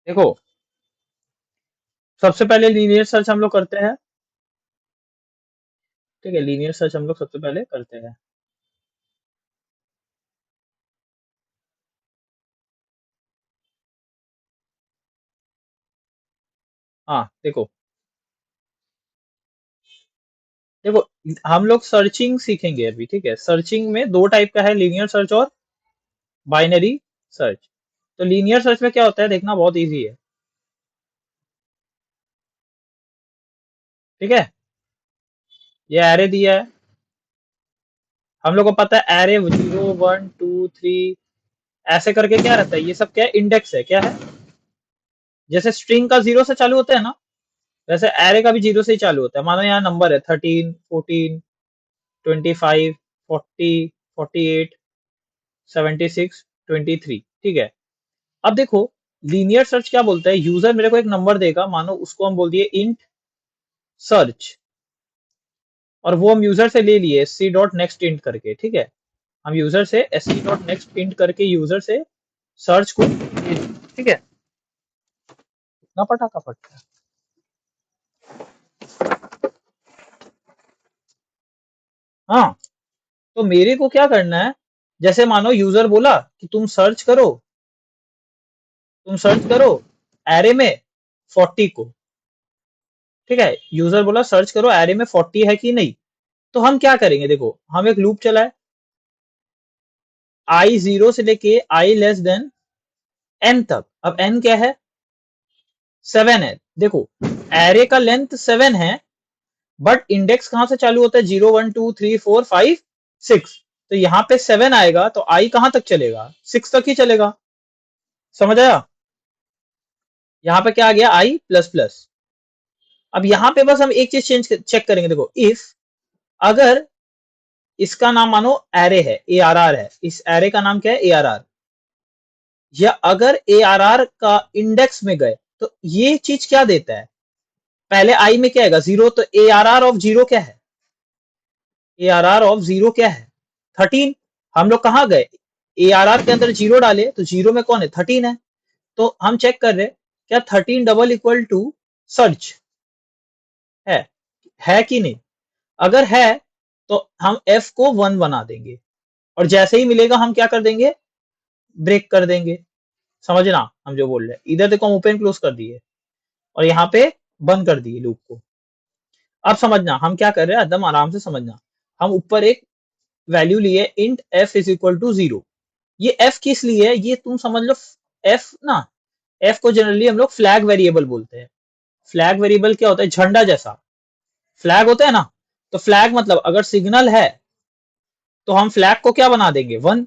देखो, सबसे पहले लीनियर सर्च हम लोग करते हैं। ठीक है, लीनियर सर्च हम लोग सबसे पहले करते हैं। हाँ देखो, देखो हम लोग सर्चिंग सीखेंगे अभी। ठीक है, सर्चिंग में दो टाइप का है, लीनियर सर्च और बाइनरी सर्च। तो लीनियर सर्च में क्या होता है देखना, बहुत इजी है। ठीक है, ये एरे दिया है, हम लोग को पता है एरे 0 1 2 3 ऐसे करके क्या रहता है, ये सब क्या है, इंडेक्स है। क्या है, जैसे स्ट्रिंग का 0 से चालू होता है ना, वैसे एरे का भी 0 से ही चालू होता है। मानो यहाँ नंबर है 13 14 25 40 48 76 23। ठीक है, अब देखो लीनियर सर्च क्या बोलता है, यूजर मेरे को एक नंबर देगा, मानो उसको हम बोल दिए इंट सर्च, और वो हम यूजर से ले लिए सी डॉट नेक्स्ट इंट करके। ठीक है, हम यूजर से सी डॉट नेक्स्ट इंट करके यूजर से सर्च को ले लिए। ठीक है, ना पटाखा फटता है। हाँ, तो मेरे को क्या करना है, जैसे मानो यूजर बोला कि तुम सर्च करो एरे में 40 को। ठीक है, यूजर बोला सर्च करो एरे में 40 है कि नहीं। तो हम क्या करेंगे, देखो हम एक लूप चलाए, आई 0 से लेके आई लेस देन एन तक। अब एन क्या है, 7 है। देखो एरे का लेंथ 7 है, बट इंडेक्स कहां से चालू होता है, 0 1 2 3 4 5 6। तो यहाँ पे 7 आएगा तो आई कहां तक चलेगा, 6 तक ही चलेगा। समझ आया, यहाँ पे क्या आ गया, आई प्लस प्लस। अब यहाँ पे बस हम एक चीज चेक करेंगे, देखो इफ अगर इसका नाम मानो एरे है, ए आर आर है, इस एरे का नाम क्या है, ए आर आर, या अगर ए आर आर का इंडेक्स में गए तो ये चीज क्या देता है, पहले आई में क्या आएगा, 0। तो ए आर आर ऑफ 0 क्या है, ए आर आर ऑफ 0 क्या है, 13। हम लोग कहां गए, ए आर आर के अंदर 0 डाले तो 0 में कौन है, 13 है। तो हम चेक कर रहे क्या 13 डबल इक्वल टू सर्च है है कि नहीं। अगर है तो हम एफ को 1 बना देंगे, और जैसे ही मिलेगा हम क्या कर देंगे, ब्रेक कर देंगे। समझना हम जो बोल रहे हैं, इधर देखो हम ओपन क्लोज कर दिए और यहाँ पे बंद कर दिए लूप को। अब समझना हम क्या कर रहे हैं, एकदम आराम से समझना। हम ऊपर एक वैल्यू लिए int F is equal to 0। ये एफ किस लिए है, ये तुम समझ लो। एफ ना, एफ को जनरली हम लोग फ्लैग वेरिएबल बोलते हैं। फ्लैग वेरिएबल क्या होता है, झंडा जैसा फ्लैग होता है ना। तो फ्लैग मतलब अगर सिग्नल है तो हम फ्लैग को क्या बना देंगे, 1।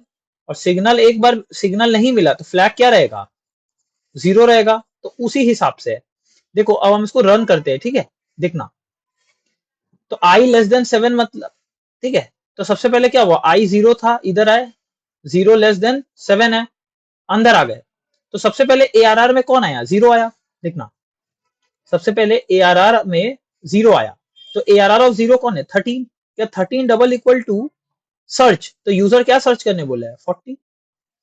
और सिग्नल एक बार सिग्नल नहीं मिला तो फ्लैग क्या रहेगा, 0 रहेगा। तो उसी हिसाब से देखो, अब हम इसको रन करते हैं। ठीक है, देखना, तो आई लेस देन 7 मतलब, ठीक है, तो सबसे पहले क्या हुआ, आई 0 था, इधर आए 0 लेस देन 7 है, अंदर आ गए। तो सबसे पहले ए आर आर में कौन आया, 0 आया। देखना, सबसे पहले ए आर आर में 0 आया। तो ए आर आर ऑफ 0 कौन है, 13। क्या 13 डबल इक्वल टू सर्च, तो यूजर क्या सर्च करने बोला है, 40।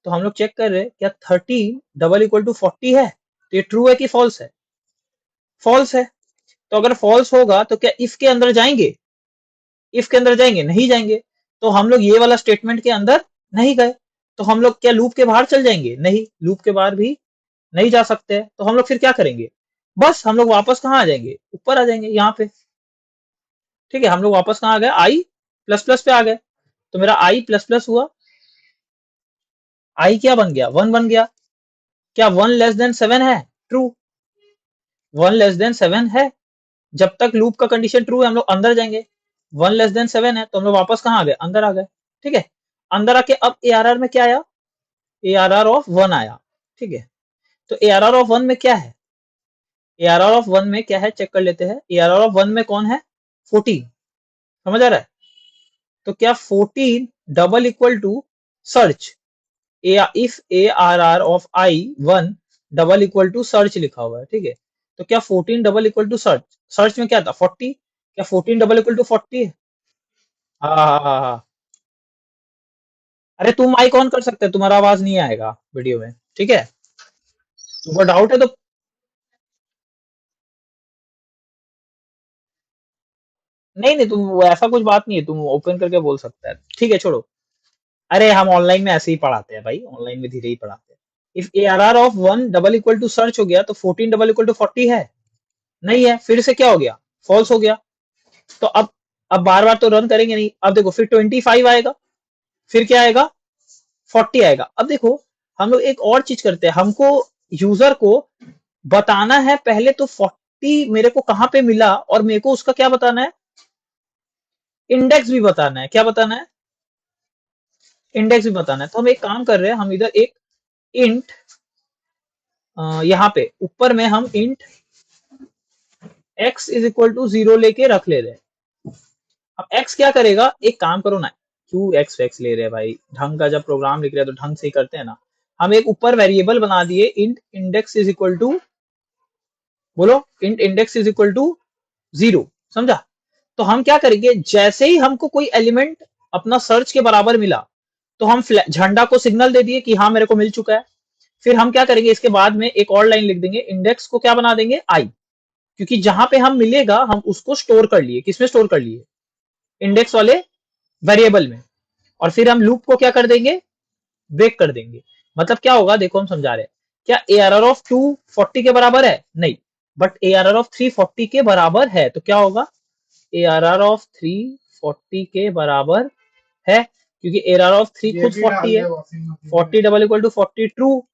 तो हम लोग चेक कर रहे हैं क्या 13 डबल इक्वल टू 40 है, तो ये ट्रू है कि फॉल्स है, फॉल्स है। तो अगर फॉल्स होगा तो क्या इफ के अंदर जाएंगे, इफ के अंदर जाएंगे, नहीं जाएंगे। तो हम लोग ये वाला स्टेटमेंट के अंदर नहीं गए। तो हम लोग क्या लूप के बाहर चल जाएंगे, नहीं, लूप के बाहर भी नहीं जा सकते हैं। तो हम लोग फिर क्या करेंगे, बस हम लोग वापस कहाँ आ जाएंगे, ऊपर आ जाएंगे यहाँ पे। ठीक है, हम लोग वापस कहाँ आ गए, आई प्लस प्लस पे आ गए। तो मेरा आई प्लस प्लस हुआ, आई क्या बन गया, 1 बन गया। क्या 1 लेस देन 7 है, ट्रू, 1 लेस देन 7 है। जब तक लूप का कंडीशन ट्रू है हम लोग अंदर जाएंगे। 1 लेस देन 7 है तो हम लोग वापस कहाँ आ गए, अंदर आ गए। ठीक है, अंदर आके अब ए आर आर में क्या आया, ए आर आर ऑफ 1 आया। ठीक है, तो ए आर आर ऑफ 1 में क्या है, ए आर आर ऑफ 1 में क्या है, चेक कर लेते हैं। ए आर आर ऑफ 1 में कौन है, 14। समझ आ रहा है, तो क्या 14 double equal to search, if A R R of I 1 double equal to search लिखा हुआ है। ठीक है, तो क्या 14 double equal to search, search में क्या था 40, क्या 14 डबल इक्वल टू 40 है। हाँ हाँ हाँ हाँ, अरे तुम माइक ऑन कर सकते हो, तुम्हारा आवाज नहीं आएगा वीडियो में। ठीक है, तुमको डाउट है तो नहीं नहीं, तुम वो ऐसा कुछ बात नहीं है, तुम ओपन करके बोल सकता है, ठीक है छोड़ो। अरे हम ऑनलाइन में ऐसे ही पढ़ाते हैं भाई, ऑनलाइन में धीरे ही पढ़ाते हैं। If A R R of one double equal to search हो गया तो 14 डबल इक्वल टू 40 है? नहीं है, फिर से क्या हो गया, फॉल्स हो गया। तो अब बार बार तो रन करेंगे नहीं। अब देखो फिर 25 आएगा, फिर क्या आएगा, 40 आएगा। अब देखो हम लोग एक और चीज करते हैं, हमको यूजर को बताना है पहले तो 40 मेरे को कहां पे मिला, और मेरे को उसका क्या बताना है, इंडेक्स भी बताना है। क्या बताना है, इंडेक्स भी बताना है। तो हम एक काम कर रहे हैं, हम इधर एक इंट, यहाँ पे ऊपर में हम int x is equal to 0 लेके रख ले रहे हैं। अब x क्या करेगा, एक काम करो ना, क्यों x ले रहे हैं भाई, ढंग का जब प्रोग्राम लिख रहे हैं तो ढंग से ही करते हैं ना। हम एक ऊपर वेरिएबल बना दिए int index is equal to, बोलो int index is equal to 0, समझा। तो हम क्या करेंगे, जैसे ही हमको कोई एलिमेंट अपना सर्च के बराबर मिला तो हम झंडा को सिग्नल दे दिए कि हाँ मेरे को मिल चुका है। फिर हम क्या करेंगे, इसके बाद में एक और लाइन लिख देंगे, इंडेक्स को क्या बना देंगे, आई, क्योंकि जहां पे हम मिलेगा हम उसको स्टोर कर लिए, किसमें स्टोर कर लिए, इंडेक्स वाले वेरिएबल में। और फिर हम लूप को क्या कर देंगे, ब्रेक कर देंगे। मतलब क्या होगा, देखो हम समझा रहे हैं, क्या ए आर आर ऑफ 240 के बराबर है, नहीं, but A R R of 340 के बराबर है। तो क्या होगा, ए आर आर ऑफ 340 के बराबर है, क्योंकि ए आर आर ऑफ 3 खुद 40 है, 40 डबल इक्वल टू 40 ट्रू,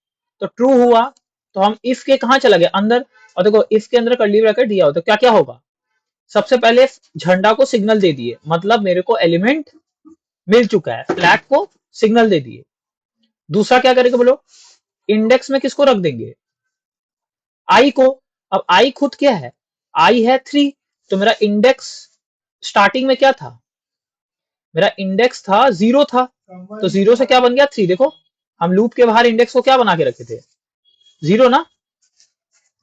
तो ट्रू हुआ। तो हम इफ के कहा चला गया, अंदर, और देखो इफ के अंदर कर्ली ब्रैकेट दिया हो तो क्या क्या होगा, सबसे पहले झंडा को सिग्नल दे दिए, मतलब मेरे को एलिमेंट मिल चुका है, फ्लैग को सिग्नल दे दिए। दूसरा क्या करेंगे बोलो, इंडेक्स में किसको रख देंगे, आई को। अब आई खुद क्या है, आई है 3, तो मेरा इंडेक्स स्टार्टिंग में क्या था, मेरा इंडेक्स था 0 था, तो 0 से क्या बन गया 3। देखो हम लूप के बाहर इंडेक्स को क्या बना के रखे थे, 0 ना।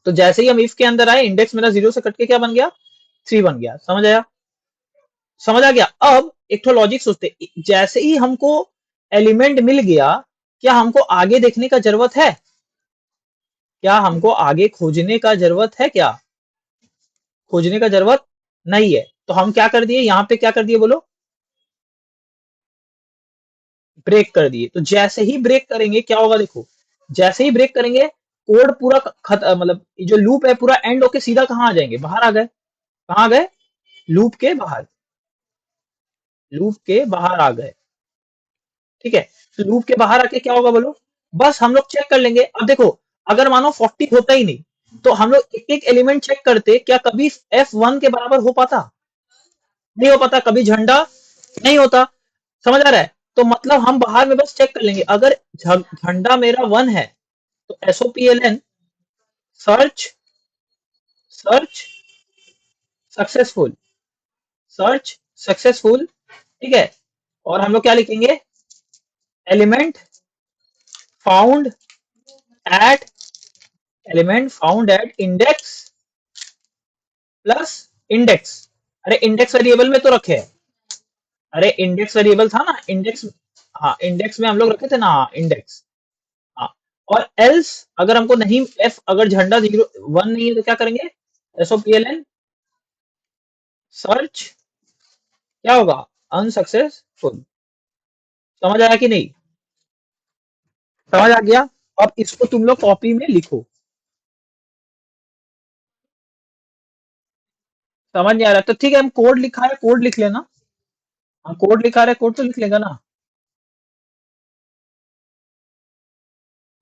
तो जैसे ही हम इफ के अंदर आए, इंडेक्स मेरा 0 से कट के क्या बन गया, 3 बन गया। समझ आया, समझ आ गया। अब एक तो लॉजिक सोचते, जैसे ही हमको एलिमेंट मिल गया, क्या हमको आगे देखने का जरूरत है, क्या हमको आगे खोजने का जरूरत है, क्या खोजने का जरूरत नहीं है। तो हम क्या कर दिए, यहाँ पे क्या कर दिए बोलो, ब्रेक कर दिए। तो जैसे ही ब्रेक करेंगे क्या होगा, देखो जैसे ही ब्रेक करेंगे कोड पूरा मतलब जो लूप है पूरा एंड होके सीधा कहाँ आ जाएंगे, बाहर आ गए। कहाँ गए, लूप के बाहर, लूप के बाहर आ गए, ठीक है। तो लूप के बाहर आके क्या होगा बोलो, बस हम लोग चेक कर लेंगे। अब देखो अगर मानो 40 होता ही नहीं तो हम लोग एक एक एलिमेंट चेक करते, क्या कभी F1 के बराबर हो पाता, नहीं हो पाता, कभी झंडा नहीं होता। समझ आ रहा है, तो मतलब हम बाहर में बस चेक कर लेंगे, अगर झंडा मेरा 1 है तो SOPLN search, search successful, search successful, ठीक है। और हम लोग क्या लिखेंगे, element found eight, element found at index plus index. अरे इंडेक्स वेरिएबल में तो रखे हैं, अरे इंडेक्स वेरिएबल था ना, इंडेक्स, हाँ इंडेक्स में हम लोग रखे थे ना, हाँ इंडेक्स, हाँ। और एल्स अगर हमको नहीं, एफ अगर झंडा 0 1 नहीं है तो क्या करेंगे, SOPLN सर्च, क्या होगा, अनसक्सेसफुल। समझ आया कि नहीं, समझ आ गया। अब इसको तुम लोग कॉपी में लिखो, समझ नहीं आ रहा तो ठीक है, हम कोड लिखा है, कोड लिख लेना, हम कोड लिखा रहे कोड तो लिख लेगा ना।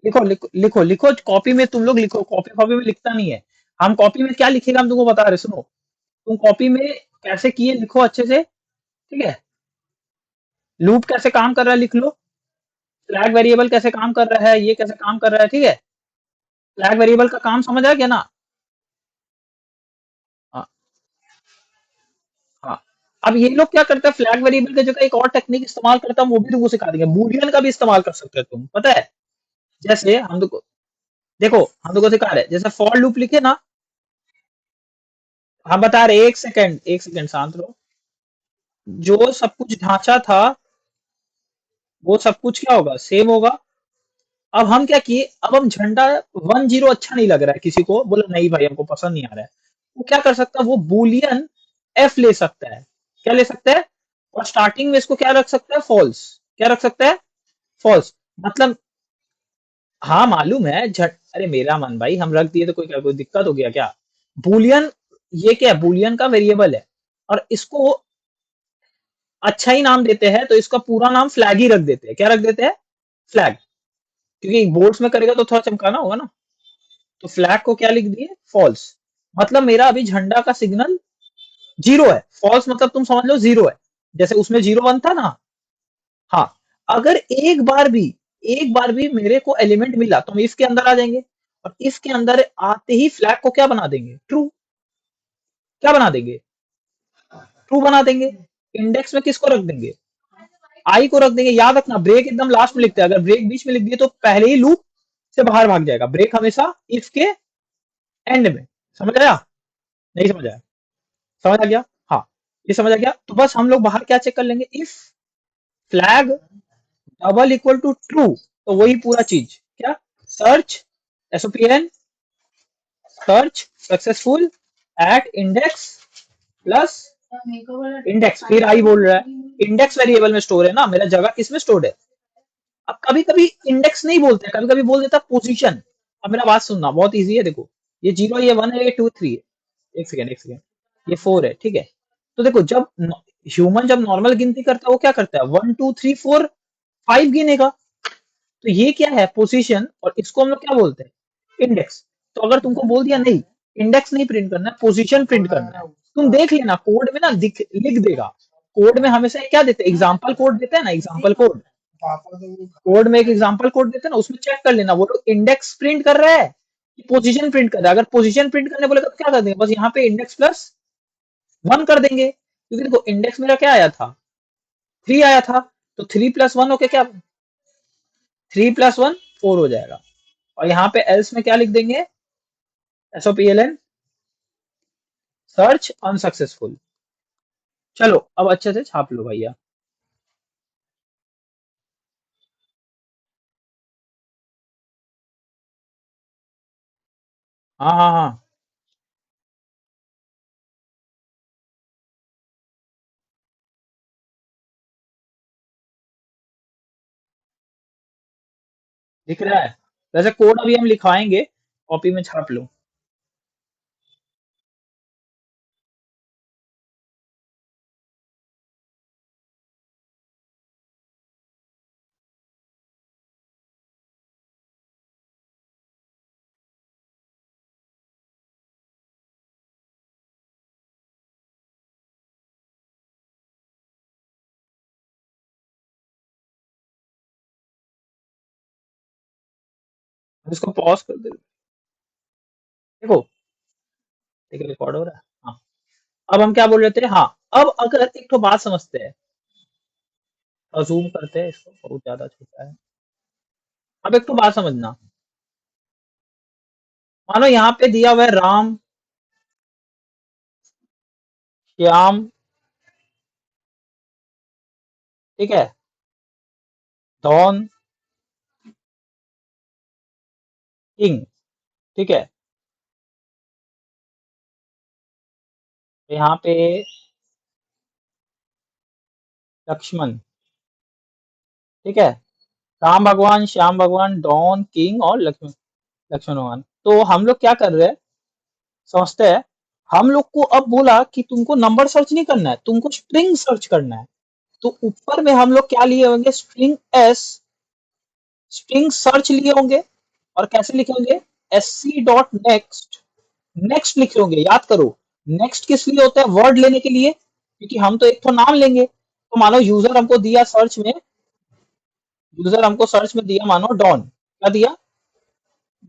लिखो लिखो लिखो लिखो, कॉपी में तुम लोग लिखो, कॉपी कॉपी में लिखता नहीं है। हम कॉपी में क्या लिखेगा हम तुमको बता रहे, सुनो, तुम कॉपी में कैसे किए लिखो अच्छे से, ठीक है। लूप कैसे काम कर रहा है लिख लो, फ्लैग वेरिएबल कैसे काम कर रहा है, ये कैसे काम कर रहा है, ठीक है। फ्लैग वेरिएबल का काम समझ आ गया ना। हाँ, हाँ। अब ये लोग क्या करते हैं, फ्लैग वेरिएबल की जगह एक और टेक्निक इस्तेमाल करता हूँ, वो भी तुमको सिखा देंगे, बूलियन का भी इस्तेमाल कर सकते हो तुम, पता है। जैसे हम तुमको, देखो हम तुमको सिखा रहे हैं, जैसे फॉर लूप लिखे ना, हम बता रहे, एक सेकंड शांत रहो। जो सब कुछ ढांचा था वो सब कुछ क्या होगा, सेम होगा। अब हम क्या किए, अब हम झंडा 1 0 अच्छा नहीं लग रहा है किसी को, बोला नहीं भाई हमको पसंद नहीं आ रहा है, वो क्या कर सकता है, वो बूलियन एफ ले सकता है। क्या ले सकते हैं, और स्टार्टिंग में इसको क्या रख सकते हैं, फॉल्स। क्या रख सकते हैं, फॉल्स। मतलब हाँ मालूम है झट, अरे मेरा मन भाई, हम रख दिए तो कोई क्या, कोई दिक्कत हो गया क्या। बूलियन, ये क्या है, बूलियन का वेरिएबल है, और इसको अच्छा ही नाम देते हैं, तो इसका पूरा नाम फ्लैग ही रख देते हैं। क्या रख देते हैं, फ्लैग। क्योंकि बोर्ड्स में करेगा तो थोड़ा चमकाना होगा ना, तो फ्लैग को क्या लिख दिए, फॉल्स। मतलब मेरा अभी झंडा का सिग्नल जीरो है, फॉल्स मतलब तुम समझ लो जीरो है, जैसे उसमें जीरो वन था ना। हाँ, अगर एक बार भी मेरे को एलिमेंट मिला तो हम इफ के अंदर आ जाएंगे, और इफ के अंदर आते ही फ्लैग को क्या बना देंगे, ट्रू। क्या बना देंगे, ट्रू बना देंगे। इंडेक्स में किसको रख देंगे, आई को रख देंगे। याद रखना, ब्रेक एकदम लास्ट में लिखते हैं, अगर ब्रेक बीच में लिख दिए तो पहले ही लूप से बाहर भाग जाएगा। ब्रेक हमेशा इफ के एंड में। समझ आया, नहीं समझ आया, समझ आ गया। हाँ, ये समझ आ गया, तो बस हम लोग बाहर क्या चेक कर लेंगे, if flag double equal to true, तो वही पूरा चीज क्या, search SOPN, search successful at index plus index, फिर आई बोल रहा है, इंडेक्स वेरिएबल में स्टोर है ना, मेरा जगह किस में स्टोर है। अब कभी कभी इंडेक्स नहीं बोलते, कभी कभी बोल देता पोजीशन। अब मेरा बात सुनना, बहुत इजी है, देखो ये जीरो, ये वन है, ये टू थ्री है, एक सेकेंड, ये फोर है, ठीक है। तो देखो जब ह्यूमन जब नॉर्मल गिनती करता है, वो क्या करता है, one two three four five गिनेगा। तो ये क्या है, पोजीशन, और इसको हम लोग क्या बोलते हैं, इंडेक्स। तो अगर तुमको बोल दिया नहीं, इंडेक्स नहीं प्रिंट करना है, पोजीशन प्रिंट करना है, तुम देख लेना कोड में ना लिख देगा। कोड में हमेशा क्या देते हैं, एग्जाम्पल कोड देते हैं ना, एग्जाम्पल कोड। कोड में एक एग्जाम्पल कोड देते हैं ना, उसमें चेक कर लेना वो लोग इंडेक्स प्रिंट कर रहा है कि पोजीशन प्रिंट कर रहा है। अगर पोजीशन प्रिंट करने बोलेगा तो क्या कर देंगे, बस यहाँ पे इंडेक्स प्लस वन कर देंगे, क्योंकि देखो इंडेक्स मेरा क्या आया था, थ्री आया था, तो थ्री प्लस वन होके क्या, थ्री प्लस वन फोर हो जाएगा। और यहाँ पे एल्स में क्या लिख देंगे, एसओपीएलएन सर्च अनसक्सेसफुल। चलो अब अच्छे से छाप लो भैया। हाँ हाँ हाँ, दिख रहा है। वैसे कोड अभी हम लिखवाएंगे, कॉपी में छाप लो। इसको पॉज कर दे, देखो, देखो रिकॉर्ड हो रहा है। हाँ, अब हम क्या बोल रहे थे, हाँ, अब अगर एक तो बात समझते हैं, जूम करते हैं इसको, बहुत ज्यादा छोटा है। अब एक तो बात समझना, मानो यहाँ पे दिया हुआ है राम, श्याम, ठीक है, डॉन, किंग, ठीक है। तो यहाँ पे लक्ष्मण, ठीक है, राम भगवान, श्याम भगवान, डॉन, किंग और लक्ष्मण, लक्ष्मण भगवान। तो हम लोग क्या कर रहे हैं, समझते हैं। हम लोग को अब बोला कि तुमको नंबर सर्च नहीं करना है, तुमको स्ट्रिंग सर्च करना है। तो ऊपर में हम लोग क्या लिए होंगे, स्ट्रिंग एस, स्ट्रिंग सर्च लिए होंगे। और कैसे लिखे होंगे, S C dot next, next लिखे होंगे। याद करो, नेक्स्ट किस लिए होता है, वर्ड लेने के लिए, क्योंकि हम तो एक तो नाम लेंगे। तो मानो यूजर हमको दिया सर्च में, यूजर हमको सर्च में दिया मानो डॉन, क्या दिया,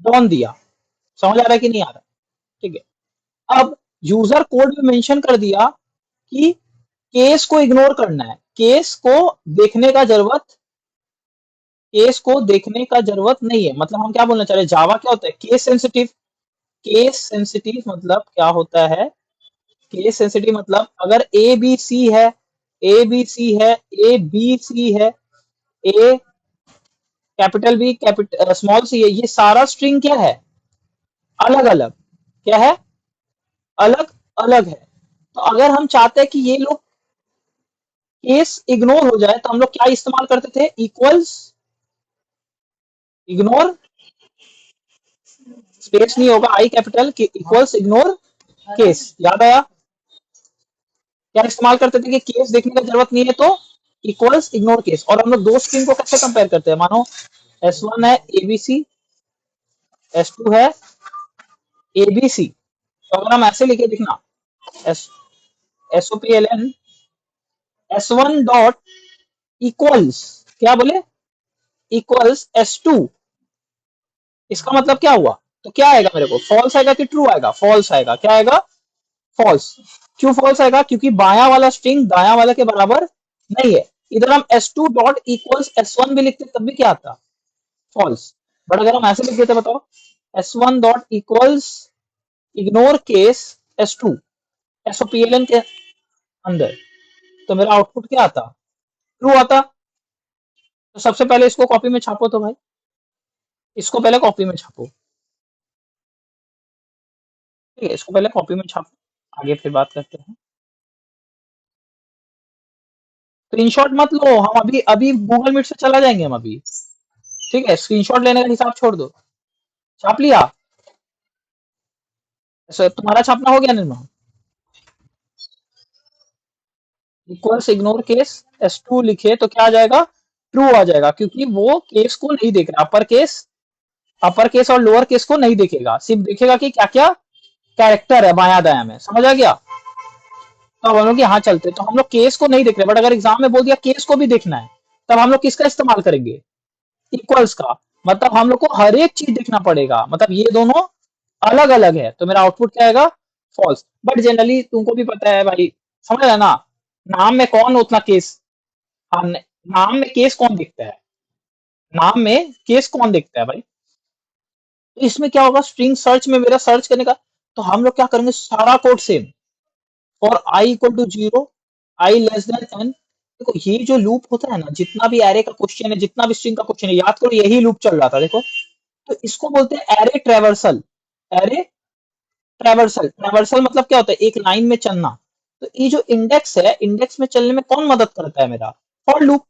डॉन दिया। समझ आ रहा है कि नहीं आ रहा, ठीक है। अब यूजर कोड में मेंशन कर दिया कि केस को इग्नोर करना है, केस को देखने का जरूरत नहीं है। मतलब हम क्या बोलना चाह रहे हैं, जावा क्या होता है, केस सेंसिटिव। केस सेंसिटिव मतलब क्या होता है, केस सेंसिटिव मतलब अगर ए बी सी है, ए बी सी है, ए बी सी है, ए capital B capital small C है, ये सारा स्ट्रिंग क्या है, अलग अलग, क्या है, अलग अलग है। तो अगर हम चाहते हैं कि ये लोग केस इग्नोर हो जाए तो हम लोग क्या इस्तेमाल करते थे? इक्वल्स, इग्नोर, स्पेस नहीं होगा, आई कैपिटल के इक्वल्स इग्नोर केस। याद आया? क्या इस्तेमाल करते थे कि केस देखने की जरूरत नहीं है तो इक्वल्स इग्नोर केस। और हम लोग दो स्ट्रिंग को कैसे कंपेयर करते हैं? मानो S1 है एबीसी, S2 है एबीसी, तो अगर हम ऐसे लिखे दिखना S SOPLN S1 dot equals, क्या बोले? इक्वल्स S2, इसका मतलब क्या हुआ? तो क्या आएगा मेरे को? फॉल्स आएगा कि ट्रू आएगा? फॉल्स आएगा। क्या आएगा? फॉल्स। क्यों फॉल्स आएगा? क्योंकि बाया वाला स्ट्रिंग दाया वाला के बराबर नहीं है। इधर हम S2 डॉट इक्वल्स S1 भी लिखते तब भी क्या आता? फॉल्स। बट अगर हम ऐसे लिख देते, बताओ, S1 dot equals ignore case S2 SOPLN के अंदर, तो मेरा आउटपुट क्या आता? ट्रू आता। तो सबसे पहले इसको कॉपी में छापो तो भाई, इसको पहले कॉपी में छापो। ठीक है, इसको पहले कॉपी में छापो, आगे फिर बात करते हैं। स्क्रीनशॉट मत लो, हम अभी अभी गूगल मीट से चला जाएंगे हम अभी। ठीक है, स्क्रीनशॉट लेने का हिसाब छोड़ दो। छाप लिया? ऐसा तुम्हारा छापना हो गया Nirma? Equals ignore case S2 लिखे तो क्या आ जाएगा? ट्रू आ जाएगा, क्योंकि वो केस को नहीं देख रहा। अपर केस और लोअर केस को नहीं देखेगा, सिर्फ देखेगा कि क्या क्या कैरेक्टर है बाया दाया में। समझ आ गया? तो अब हम लोग यहाँ चलते, तो हम लोग केस को नहीं देख रहे, बट अगर एग्जाम में बोल दिया केस को भी देखना है, तब हम लोग किसका इस्तेमाल करेंगे? इक्वल्स का। मतलब हम लोग को हर एक चीज देखना पड़ेगा, मतलब ये दोनों अलग अलग है, तो मेरा आउटपुट क्या आएगा? फॉल्स। बट जनरली तुमको भी पता है भाई, समझ रहे ना, नाम में कौन उतना केस, हमने नाम में केस कौन देखता है? नाम में केस कौन देखता है भाई? तो इसमें क्या होगा, स्ट्रिंग सर्च में मेरा सर्च करने का, तो हम लोग क्या करेंगे, सारा code same. For I equal to zero, I less than N. देखो ये जो लूप होता है ना, जितना भी एरे का क्वेश्चन है, जितना भी स्ट्रिंग का क्वेश्चन है, याद करो यही लूप चल रहा था। देखो, तो इसको बोलते हैं array traversal. Array traversal, traversal मतलब क्या होता है? एक लाइन में चलना। तो ये जो इंडेक्स है, इंडेक्स में चलने में कौन मदद करता है? मेरा फॉर लूप।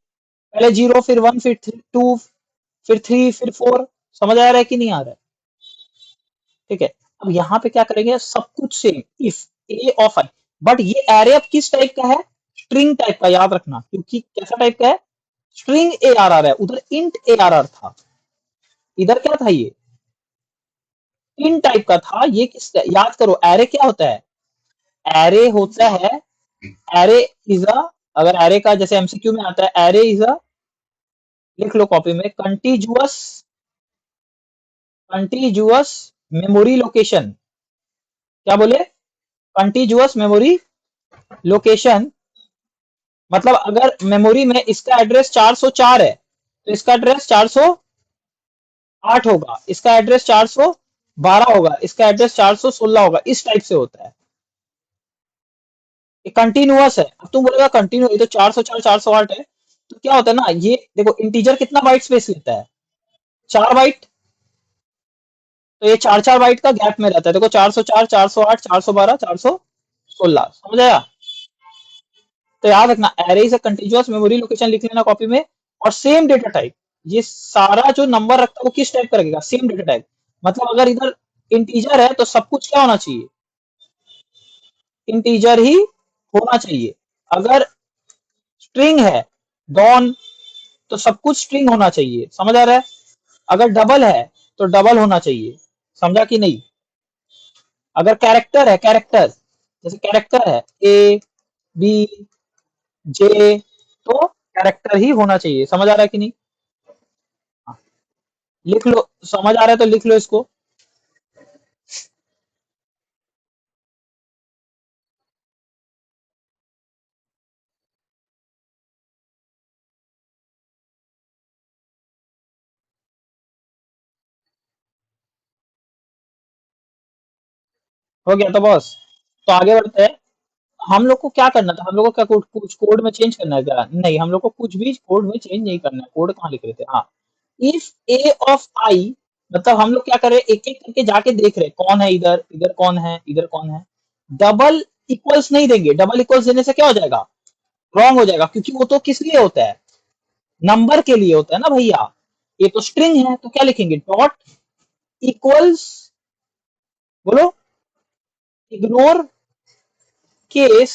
पहले जीरो, फिर वन, फिर टू, फिर थ्री, फिर फोर। समझ आ रहा है कि नहीं आ रहा है? ठीक है। अब यहाँ पे क्या करेंगे, सब कुछ same, if A of I. But ये एरे अब किस टाइप का है? स्ट्रिंग टाइप का, याद रखना, क्योंकि कैसा टाइप का है? स्ट्रिंग ए आर आर है, उधर इंट ए आर आर था, इधर क्या था? ये इन टाइप का था। ये किस, याद करो, एरे क्या होता है? एरे होता है, एरे इज अ, अगर एरे का जैसे एमसीक्यू में आता है, एरे इज अ, लिख लो कॉपी में, कंटीजुअस, कंटीजुअस मेमोरी लोकेशन। क्या बोले? कंटीजुअस मेमोरी लोकेशन। मतलब अगर मेमोरी में इसका एड्रेस 404 है, तो इसका एड्रेस 408 होगा, इसका एड्रेस 412 होगा, इसका एड्रेस 416 होगा। इस टाइप से होता है, ये कंटिन्यूअस है। अब तुम बोलेगा कंटिन्यू, ये तो 404 408 है, तो क्या होता है ना, ये देखो इंटीजर कितना बाइट स्पेस लेता है? 4 बाइट। तो ये 4 4 बाइट का गैप में रहता है। देखो 404 408 412 416। समझ आया? तो याद रखना, array is a continuous memory location, लिख लेना कॉपी में। और सेम डेटा टाइप, ये सारा जो नंबर रखता है वो किस टाइप का रखेगा? Same data type. मतलब अगर इधर इंटीजर है तो सब कुछ क्या होना चाहिए? इंटीजर ही होना चाहिए। अगर स्ट्रिंग है, डॉन, तो सब कुछ स्ट्रिंग होना चाहिए। समझ आ रहा है? अगर डबल है तो डबल होना चाहिए। समझा कि नहीं? अगर कैरेक्टर है, कैरेक्टर, जैसे कैरेक्टर है ए बी जे, तो कैरेक्टर ही होना चाहिए। समझ आ रहा है कि नहीं? हाँ, लिख लो, समझ आ रहा है तो लिख लो इसको। हो गया तो बॉस, तो आगे बढ़ते हैं। हम लोग को क्या करना था? हम लोग को क्या कुछ कोड में चेंज करना है क्या? नहीं, हम लोग को कुछ भी कोड में चेंज नहीं करना है। कोड कहाँ लिख रहे थे? हाँ, इफ ए ऑफ आई, मतलब हम लोग क्या कर रहे हैं, एक एक करके जाके देख रहे हैं कौन है इधर, इधर कौन है, इधर कौन है। डबल इक्वल्स नहीं देंगे, डबल इक्वल्स देने से क्या हो जाएगा? रॉन्ग हो जाएगा, क्योंकि वो तो किस लिए होता है, नंबर के लिए होता है ना भैया। ये तो स्ट्रिंग है, तो क्या लिखेंगे, डॉट इक्वल्स, बोलो, इग्नोर केस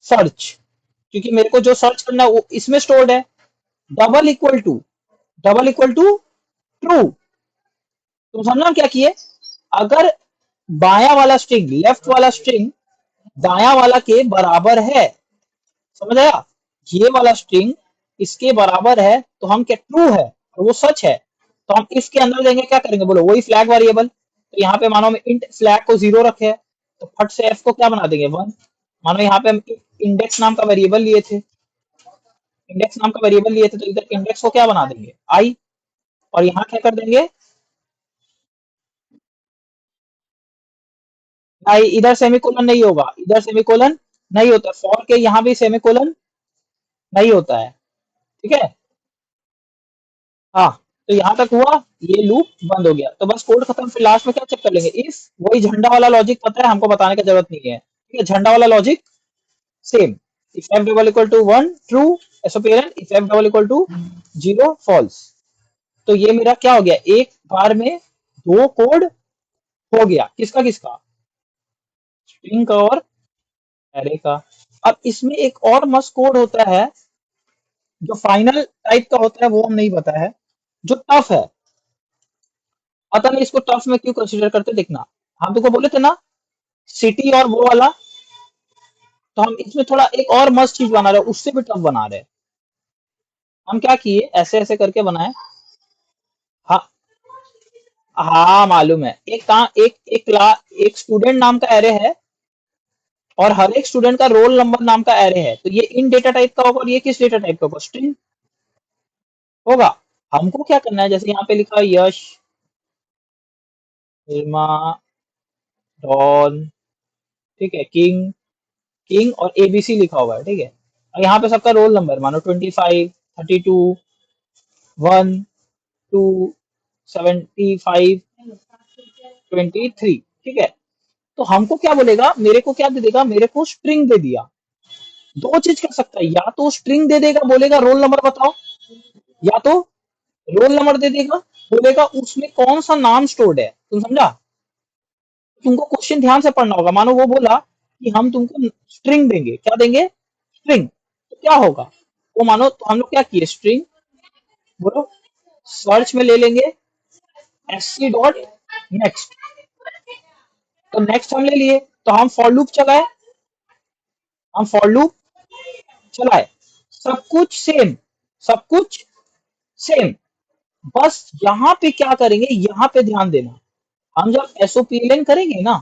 सर्च, क्योंकि मेरे को जो सर्च करना है वो इसमें स्टोर्ड है। Double equal to, double equal to true. तुम समझना क्या किए, अगर बाया वाला स्ट्रिंग, लेफ्ट वाला स्ट्रिंग दाया वाला के बराबर है, समझ आया, ये वाला स्ट्रिंग इसके बराबर है, तो हम क्या, ट्रू है और वो सच है, तो हम इसके अंदर देंगे, क्या करेंगे बोलो, वही फ्लैग वेरिएबल। तो यहाँ पे मानो हम इंट फ्लैग को 0 रखे है, तो फट से एफ को क्या बना देंगे 1। मानो यहाँ पे हम इंडेक्स नाम का वेरिएबल लिए थे, इंडेक्स नाम का वेरिएबल लिए थे, तो इधर इंडेक्स को क्या बना देंगे आई, और यहाँ क्या कर देंगे, आई, इधर सेमीकोलन नहीं होगा, इधर सेमीकोलन नहीं होता, फॉर के यहाँ भी सेमीकोलन नहीं होता है, ठीक है। हाँ, तो यहाँ तक हुआ, ये लूप बंद हो गया, तो बस कोड खत्म, फिर लास्ट में क्या चेक कर लेंगे, इफ वही झंडा वाला लॉजिक पता है, हमको बताने की जरूरत नहीं है, ठीक है, झंडा वाला logic same, if F double equal to 1 true, S O parent, if F double equal to 0 false. तो ये मेरा क्या हो गया, एक बार में दो कोड हो गया, किसका किसका, स्ट्रिंग का और एरे का। अब इसमें एक और मस्त कोड होता है, जो फाइनल टाइप का होता है, वो हम नहीं पता है, जो टफ है, पता नहीं इसको टफ में क्यों कंसीडर करते, देखना, हम तुमको बोले थे ना सिटी और वो वाला, तो हम इसमें थोड़ा एक और मस्त चीज बना रहे हैं, उससे भी टफ बना रहे हैं। हम क्या किए, ऐसे ऐसे करके बनाए। हाँ, हाँ मालूम है, एक कहा, एक क्लास, एक स्टूडेंट नाम का एरे है, और हर एक स्टूडेंट का रोल नंबर नाम का एरे है, तो ये इन डेटा टाइप का होगा, और ये किस डेटा टाइप का होगा, स्ट्रिंग होगा। हमको क्या करना है, जैसे यहाँ पे लिखा है यश, निर्मा, डॉन, ठीक है, किंग, किंग और एबीसी लिखा हुआ है, ठीक है, और यहाँ पे सबका रोल नंबर मानो 25, 32, 1, 2, 75, 23, ठीक है। तो हमको क्या बोलेगा, मेरे को क्या दे देगा, मेरे को स्ट्रिंग दे दिया। दो चीज कर सकता है, या तो स्ट्रिंग दे देगा, बोलेगा रोल नंबर बताओ, या तो रोल नंबर दे देगा, बोलेगा उसमें कौन सा नाम स्टोर्ड है, तुम समझा। तुमको क्वेश्चन ध्यान से पढ़ना होगा, मानो वो बोला कि हम तुमको स्ट्रिंग देंगे, क्या देंगे, स्ट्रिंग, तो क्या होगा, वो मानो, तो हम लोग क्या किए, स्ट्रिंग, बोलो, सर्च में ले लेंगे एससी डॉट नेक्स्ट, तो नेक्स्ट हम ले लिए, तो हम फॉर लूप चलाए, हम फॉर लूप चलाए, सब कुछ सेम, सब कुछ सेम, बस यहाँ पे क्या करेंगे, यहाँ पे ध्यान देना, हम जब एसओपीएलएन करेंगे ना,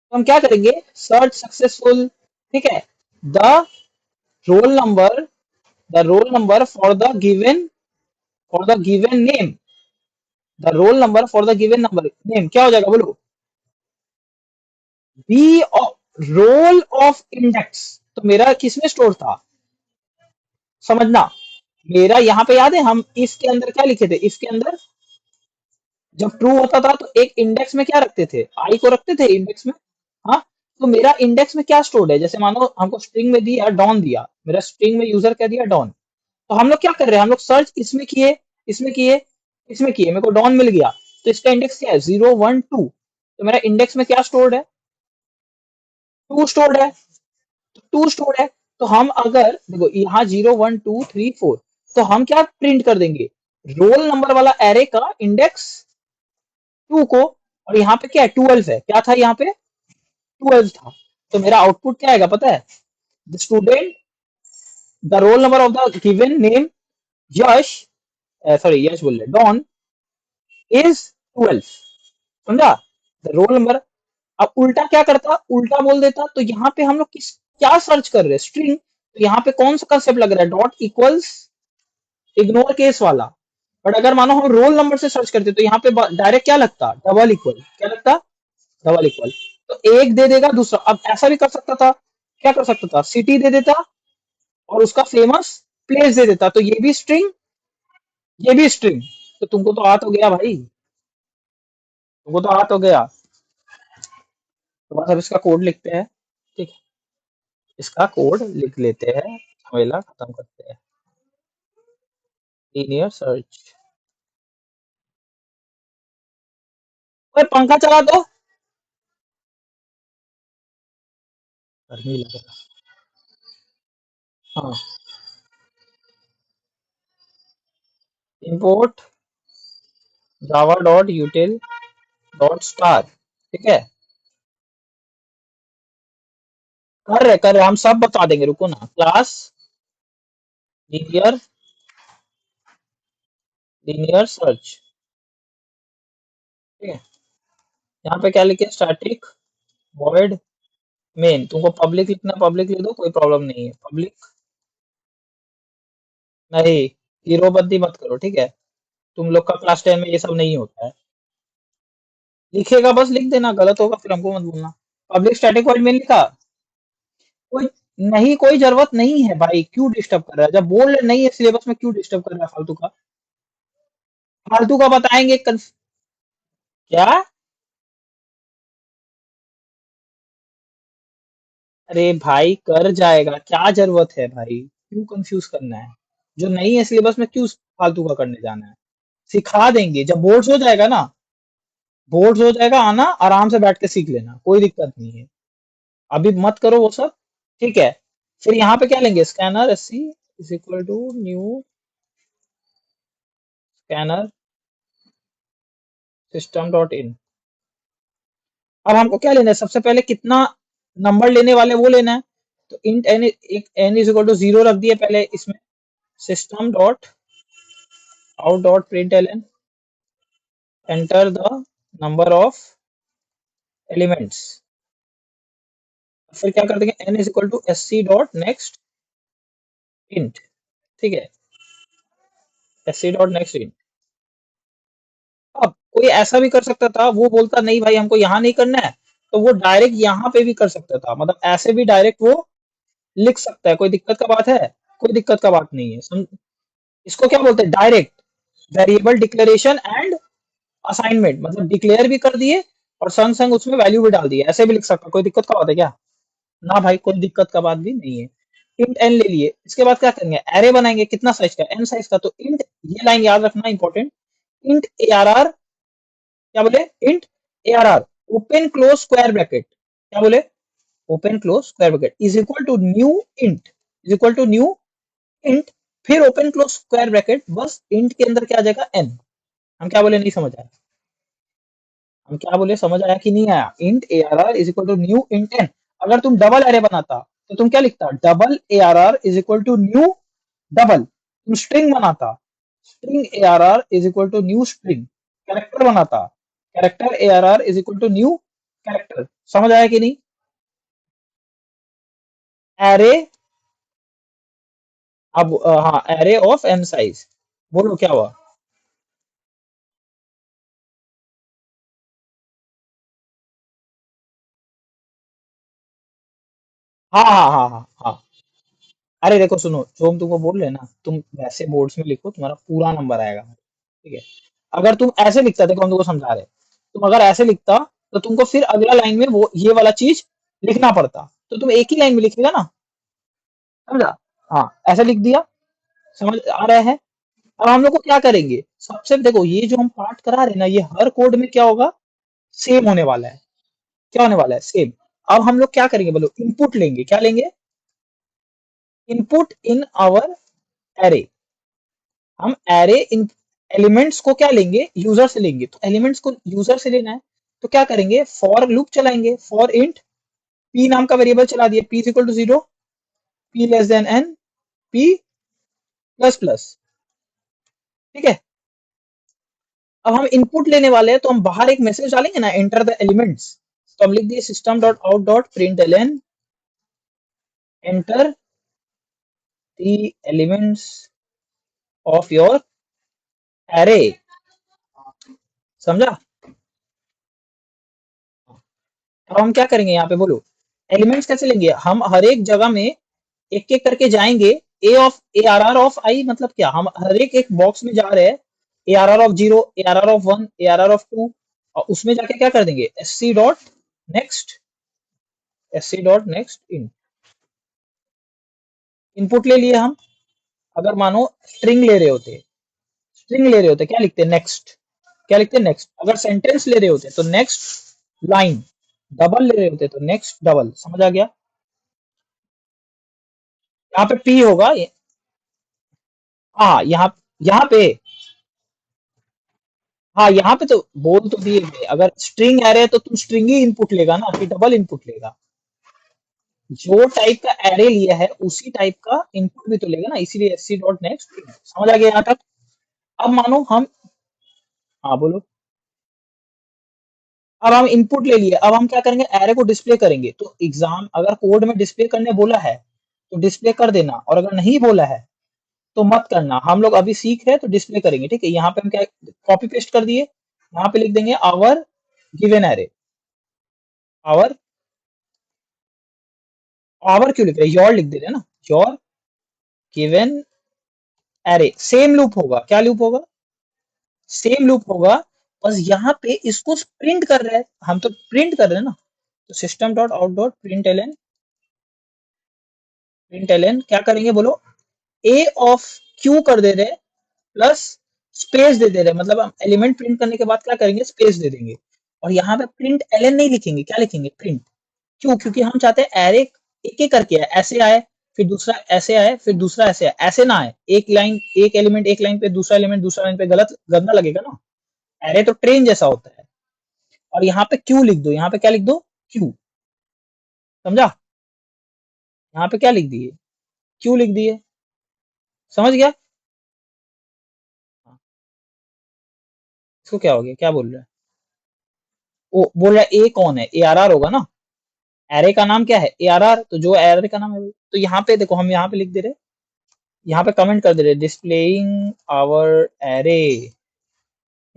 तो हम क्या करेंगे, सर्च सक्सेसफुल, ठीक है, the roll number, the roll number for the given name, the roll number for the given number name, क्या हो जाएगा बोलो, बी रोल ऑफ इंडेक्स, तो मेरा किसमें स्टोर था, समझना, मेरा यहाँ पे याद है, हम इसके अंदर क्या लिखे थे, इसके अंदर जब ट्रू होता था, तो एक इंडेक्स में क्या रखते थे, आई को रखते थे इंडेक्स में, हाँ, तो मेरा इंडेक्स में क्या स्टोर्ड है, जैसे मानो हमको स्ट्रिंग में दिया डॉन दिया, मेरा स्ट्रिंग में यूजर क्या दिया, डॉन, तो हम लोग क्या कर रहे हैं, हम लोग सर्च इसमें किए, इसमें किए, इसमें किए, मेरे को डॉन मिल गया, तो इसका इंडेक्स क्या है, 0 1 2, तो मेरा इंडेक्स में क्या स्टोर्ड है, टू स्टोर्ड है, टू स्टोर्ड है, तो हम अगर देखो यहाँ 0 1 2 3 4, तो हम क्या प्रिंट कर देंगे, रोल नंबर वाला एरे का इंडेक्स 2 को, और यहाँ पे क्या है, 12 है, क्या था यहाँ पे, 12 था, तो मेरा आउटपुट क्या आएगा पता है, the student, the roll number of the given name Yash, sorry Yash बोल रहे, डॉन इज 12, समझा, द रोल नंबर। अब उल्टा क्या करता, उल्टा बोल देता, तो यहाँ पे हम लोग किस, क्या सर्च कर रहे हैं, स्ट्रिंग, तो यहाँ पे कौन सा कंसेप्ट लग रहा है, डॉट इक्वल्स इग्नोर केस वाला, बट अगर मानो हम रोल नंबर से सर्च करते, तो यहाँ पे डायरेक्ट क्या लगता, डबल इक्वल, क्या लगता, डबल इक्वल, तो एक दे देगा दूसरा। अब ऐसा भी कर सकता था, क्या कर सकता था, सिटी दे देता, और उसका फेमस प्लेस दे देता, तो ये भी स्ट्रिंग, ये भी स्ट्रिंग, तो तुमको तो हाथ हो गया भाई, तुमको तो हाथ हो गया। तो बस अब इसका कोड लिखते हैं, ठीक है, इसका कोड लिख लेते हैं, झमेला खत्म करते हैं। Linear search. ओए पंखा चला दो, गर्मी लग रहा। हाँ, import Java dot यूटिल dot star, ठीक है। कर रहे हम सब बता देंगे, रुको ना। क्लास लीनियर लीनियर सर्च, ठीक है। यहाँ पे क्या लिखे, स्टैटिक वॉइड मेन। तुमको पब्लिक लिखना, पब्लिक लिख दो, कोई प्रॉब्लम नहीं है। पब्लिक नहीं, हीरो बंदी मत करो, ठीक है। तुम लोग का क्लास 10 में ये सब नहीं होता है। लिखेगा बस लिख देना, गलत होगा फिर हमको मत बोलना। पब्लिक स्टैटिक वॉइड मेन लिखा। कोई नहीं, कोई जरूरत नहीं है भाई, क्यों डिस्टर्ब कर रहा है? जब बोल रहे नहीं है सिलेबस में, क्यों डिस्टर्ब कर रहा है फालतू का? फालतू का बताएंगे क्या? अरे भाई कर जाएगा, क्या जरूरत है भाई, क्यों कंफ्यूज करना है? जो नहीं है सिलेबस में क्यों फालतू का करने जाना है? सिखा देंगे जब बोर्ड्स हो जाएगा ना। बोर्ड्स हो जाएगा, आना आराम से बैठ के सीख लेना, कोई दिक्कत नहीं है। अभी मत करो वो सब, ठीक है। फिर यहाँ पे क्या लेंगे, scanner S C is equal to new scanner system dot in. अब हमको क्या लेना है, सबसे पहले कितना नंबर लेने वाले वो लेना है। तो इंट एन, एक एन इज इक्वल टू 0 रख दिए पहले इसमें। System dot out dot print L N, enter the number of elements. फिर क्या कर देंगे, N is equal to S C dot next int, ठीक है। S C dot next int. अब कोई ऐसा भी कर सकता था, वो बोलता नहीं भाई हमको यहाँ नहीं करना है, तो वो डायरेक्ट यहाँ पे भी कर सकता था, मतलब ऐसे भी डायरेक्ट वो लिख सकता है। कोई दिक्कत का बात है? कोई दिक्कत का बात नहीं है। इसको क्या बोलते हैं, direct variable declaration and assignment. मतलब डिक्लेयर भी कर दिए और संग संग उसमें वैल्यू भी डाल दिए, ऐसे भी लिख सकता। कोई दिक्कत का बात है क्या? ना भाई, कोई दिक्कत का बात भी नहीं है। इंट एन ले लिए, इसके बाद क्या करेंगे, एरे बनाएंगे। कितना साइज का, एन साइज का। तो इंट, ये लाइन याद रखना important, int A R R, क्या बोले, int A R R open close square bracket, क्या बोले, open close square bracket is equal to new int, is equal to new int, फिर ओपन क्लोज स्क्वायर ब्रैकेट, बस int के अंदर क्या आ जाएगा, एन। हम क्या बोले, नहीं समझ आया? हम क्या बोले, समझ आया कि नहीं आया? Int A R R is equal to new int N. अगर तुम डबल एरे बनाता तो तुम क्या लिखता, double A R R is equal to new double. तुम स्ट्रिंग बनाता, string A R R is equal to new string. Character बनाता, character A R R is equal to new character. समझ आया कि नहीं? एरे, अब हाँ, एरे ऑफ एम साइज। बोलो क्या हुआ? हाँ हाँ हाँ हाँ हाँ। अरे देखो सुनो, जो हम तुमको बोल रहे हैं ना, तुम वैसे बोर्ड्स में लिखो, तुम्हारा पूरा नंबर आएगा, ठीक है। अगर तुम ऐसे लिखता, देखो हम तुमको समझा रहे हैं, तुम अगर ऐसे लिखता तो तुमको फिर अगला लाइन में वो ये वाला चीज लिखना पड़ता, तो तुम एक ही लाइन में लिखेगा ना। समझा? हाँ, ऐसे लिख दिया। समझ आ रहा है? अब हम लोग को क्या करेंगे, सबसे देखो ये जो हम पार्ट करा रहे हैं ना, ये हर कोड में क्या होगा, सेम होने वाला है। क्या होने वाला है, सेम। अब हम लोग क्या करेंगे बोलो, इनपुट लेंगे। क्या लेंगे, इनपुट इन आवर एरे। हम एरे इन एलिमेंट्स को क्या लेंगे, यूजर से लेंगे। तो एलिमेंट्स को यूजर से लेना है, तो क्या करेंगे, फॉर लूप चलाएंगे। फॉर इंट पी नाम का वेरिएबल चला दिए, P equal to 0, P less than N, P plus plus, ठीक है। अब हम इनपुट लेने वाले हैं, तो हम बाहर एक मैसेज डालेंगे ना, एंटर द एलिमेंट्स। तो हम लिख दिए system dot out dot print L N, enter the elements of your array. समझा? अब हम क्या करेंगे यहाँ पे बोलो, एलिमेंट्स कैसे लेंगे, हम हर एक जगह में एक एक करके जाएंगे। A of A R R of I मतलब क्या, हम हर एक एक बॉक्स में जा रहे हैं। A R R of 0, A R R of 1, A R R of 2, और उसमें जाके क्या कर देंगे, S C dot next, S C dot next in. Input ले लिए हम। अगर मानो स्ट्रिंग ले रहे होते, स्ट्रिंग ले रहे होते क्या लिखते? नेक्स्ट। क्या लिखते? नेक्स्ट। अगर सेंटेंस ले रहे होते तो नेक्स्ट लाइन। डबल ले रहे होते तो नेक्स्ट डबल। समझ आ गया? यहाँ पे पी होगा। हाँ, यहाँ पे, हाँ यहाँ पे तो बोल तो दिए थे, अगर स्ट्रिंग एरे है तो तुम स्ट्रिंग ही इनपुट लेगा ना, फिर डबल इनपुट लेगा। जो टाइप का एरे लिया है उसी टाइप का इनपुट भी तो लेगा ना, इसीलिए एससी डॉट नेक्स्ट। समझ आ गया यहाँ तक? अब मानो हम, हाँ बोलो। अब हम इनपुट ले लिए, अब हम क्या करेंगे? एरे को डिस्प्ले करेंगे। तो एग्जाम अगर कोड में डिस्प्ले करने बोला है तो डिस्प्ले कर देना, और अगर नहीं बोला है तो मत करना। हम लोग अभी सीख रहे हैं तो डिस्प्ले करेंगे, ठीक है? यहाँ पे हम क्या कॉपी पेस्ट कर दिए, यहाँ पे लिख देंगे our given array. Our, our क्यों लिख रहे हैं? योर लिख दे रहे हैं ना, your given array. Same loop होगा। क्या लूप होगा? सेम लूप होगा। बस यहाँ पे इसको प्रिंट कर रहे हैं, हम तो प्रिंट कर रहे हैं ना। तो system dot out dot print L N, print L N क्या करेंगे बोलो? ए ऑफ क्यू कर दे रहे, प्लस स्पेस दे दे रहे, मतलब हम एलिमेंट प्रिंट करने के बाद क्या करेंगे? स्पेस दे देंगे। और यहाँ पे प्रिंट एलन नहीं लिखेंगे, क्या लिखेंगे? प्रिंट। क्यों? क्योंकि हम चाहते हैं एरे एक एक करके आए, ऐसे आए, फिर दूसरा ऐसे आए, फिर दूसरा ऐसे आए, ऐसे ना आए। एक लाइन, एक एलिमेंट एक लाइन पे, दूसरा एलिमेंट दूसरा लाइन पे, गलत गंदा लगेगा ना। एरे तो ट्रेन जैसा होता है। और यहाँ पे क्यू लिख दो, यहाँ पे क्या लिख दो? क्यू। समझा? यहाँ पे क्या लिख दिए? क्यू लिख दिए। समझ गया? हाँ, इसको क्या हो गया? क्या बोल रहा है? वो बोल रहा है ए कौन है? ए आर आर होगा ना। एरे का नाम क्या है? A R R. तो जो एरे का नाम है तो यहाँ पे देखो, हम यहाँ पे लिख दे रहे, यहाँ पे कमेंट कर दे रहे, डिस्प्लेइंग आवर एरे।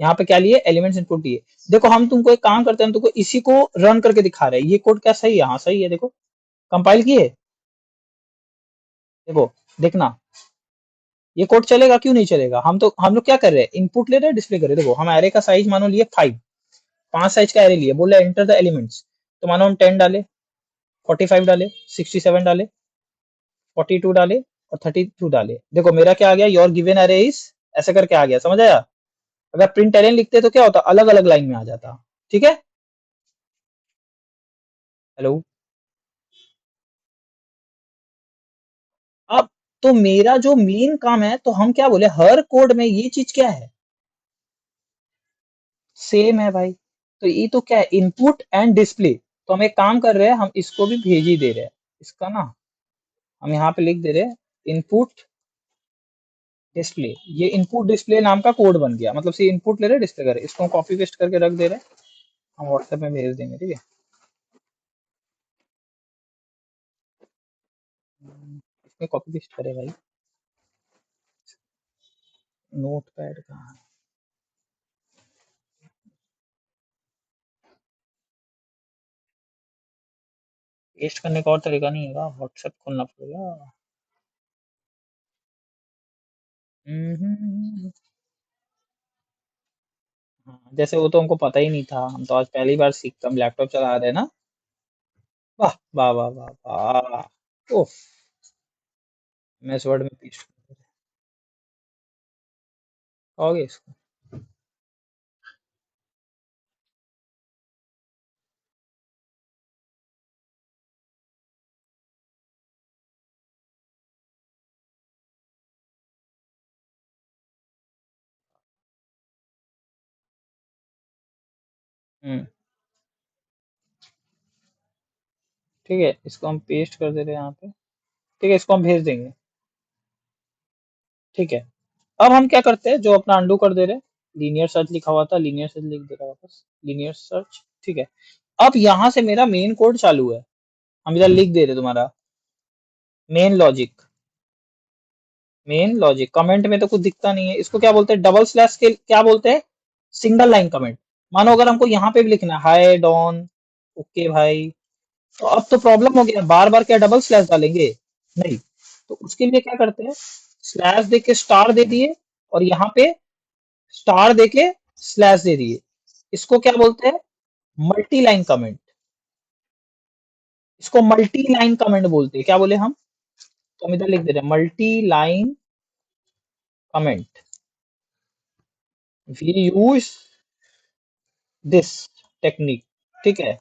यहाँ पे क्या लिए? एलिमेंट्स इनपुट दिए। देखो हम तुमको एक काम करते हैं, हम तुमको इसी को रन करके दिखा रहे हैं। ये कोड क्या सही है? हाँ सही है। देखो कंपाइल किए, देखो, देखना ये कोड चलेगा क्यों नहीं चलेगा? हम लोग क्या कर रहे हैं? इनपुट ले रहे हैं, डिस्प्ले कर रहे हैं। देखो हम एरे का साइज मानो लिए 5, 5 साइज का एरे लिए, बोल रहे एंटर द एलिमेंट्स। तो मानो हम 10 डाले, 45 डाले, 67 डाले, 42 डाले और 32 डाले। देखो मेरा क्या आ गया? योर गिवन एरे इज, ऐसे करके आ गया। समझ आया? अगर प्रिंट एरे लिखते तो क्या होता? अलग अलग लाइन में आ जाता। ठीक है? हेलो। अब तो मेरा जो मेन काम है, तो हम क्या बोले, हर कोड में ये चीज क्या है? सेम है भाई। तो ये तो क्या है? Input and display. तो हम एक काम कर रहे हैं, हम इसको भी भेज ही दे रहे हैं। इसका ना हम यहाँ पे लिख दे रहे हैं इनपुट डिस्प्ले। ये इनपुट डिस्प्ले नाम का कोड बन गया, मतलब से इनपुट ले रहे, डिस्प्ले कर रहे। इसको हम कॉपी पेस्ट करके रख दे रहे हैं, हम व्हाट्सएप में भेज देंगे। ठीक है? इसमें कॉपी पेस्ट करे भाई, नोट पैड कहाँ है? पेस्ट करने का और तरीका नहीं है, व्हाट्सएप खोलना पड़ेगा। हाँ, जैसे वो तो हमको पता ही नहीं था, हम तो आज पहली बार सीखते, हम लैपटॉप चला रहे हैं ना। वाह वाह वाह वाह वाह। ओह, मैं इस वर्ड में पेस्ट कहोगे इसको? हम्म, ठीक है, इसको हम पेस्ट कर दे रहे हैं यहाँ पे। ठीक है, इसको हम भेज देंगे। ठीक है, अब हम क्या करते हैं, जो अपना अंडू कर दे रहे हैं, लीनियर सर्च लिखा हुआ था, लीनियर सर्च लिख दे रहा वापस, लीनियर सर्च। ठीक है, अब यहाँ से मेरा मेन कोड चालू है। हम इधर लिख दे रहे तुम्हारा main logic. Main logic comment में तो कुछ दिखता नहीं है, इसको क्या बोलते हैं? डबल स्लैश के क्या बोलते हैं? Single line comment. मानो अगर हमको यहाँ पे भी लिखना है हाय डॉन, ओके भाई, तो अब तो प्रॉब्लम हो गया, बार बार क्या डबल स्लैश डालेंगे? नहीं। तो उसके लिए क्या करते हैं? स्लैश दे के स्टार दे दिए, और यहाँ पे स्टार दे के स्लैश दे दिए। इसको क्या बोलते हैं? Multi line comment. इसको मल्टी लाइन कमेंट बोलते हैं। क्या बोले हम? तो हम इधर लिख दे रहे हैं multi line comment, we use this technique, ठीक है।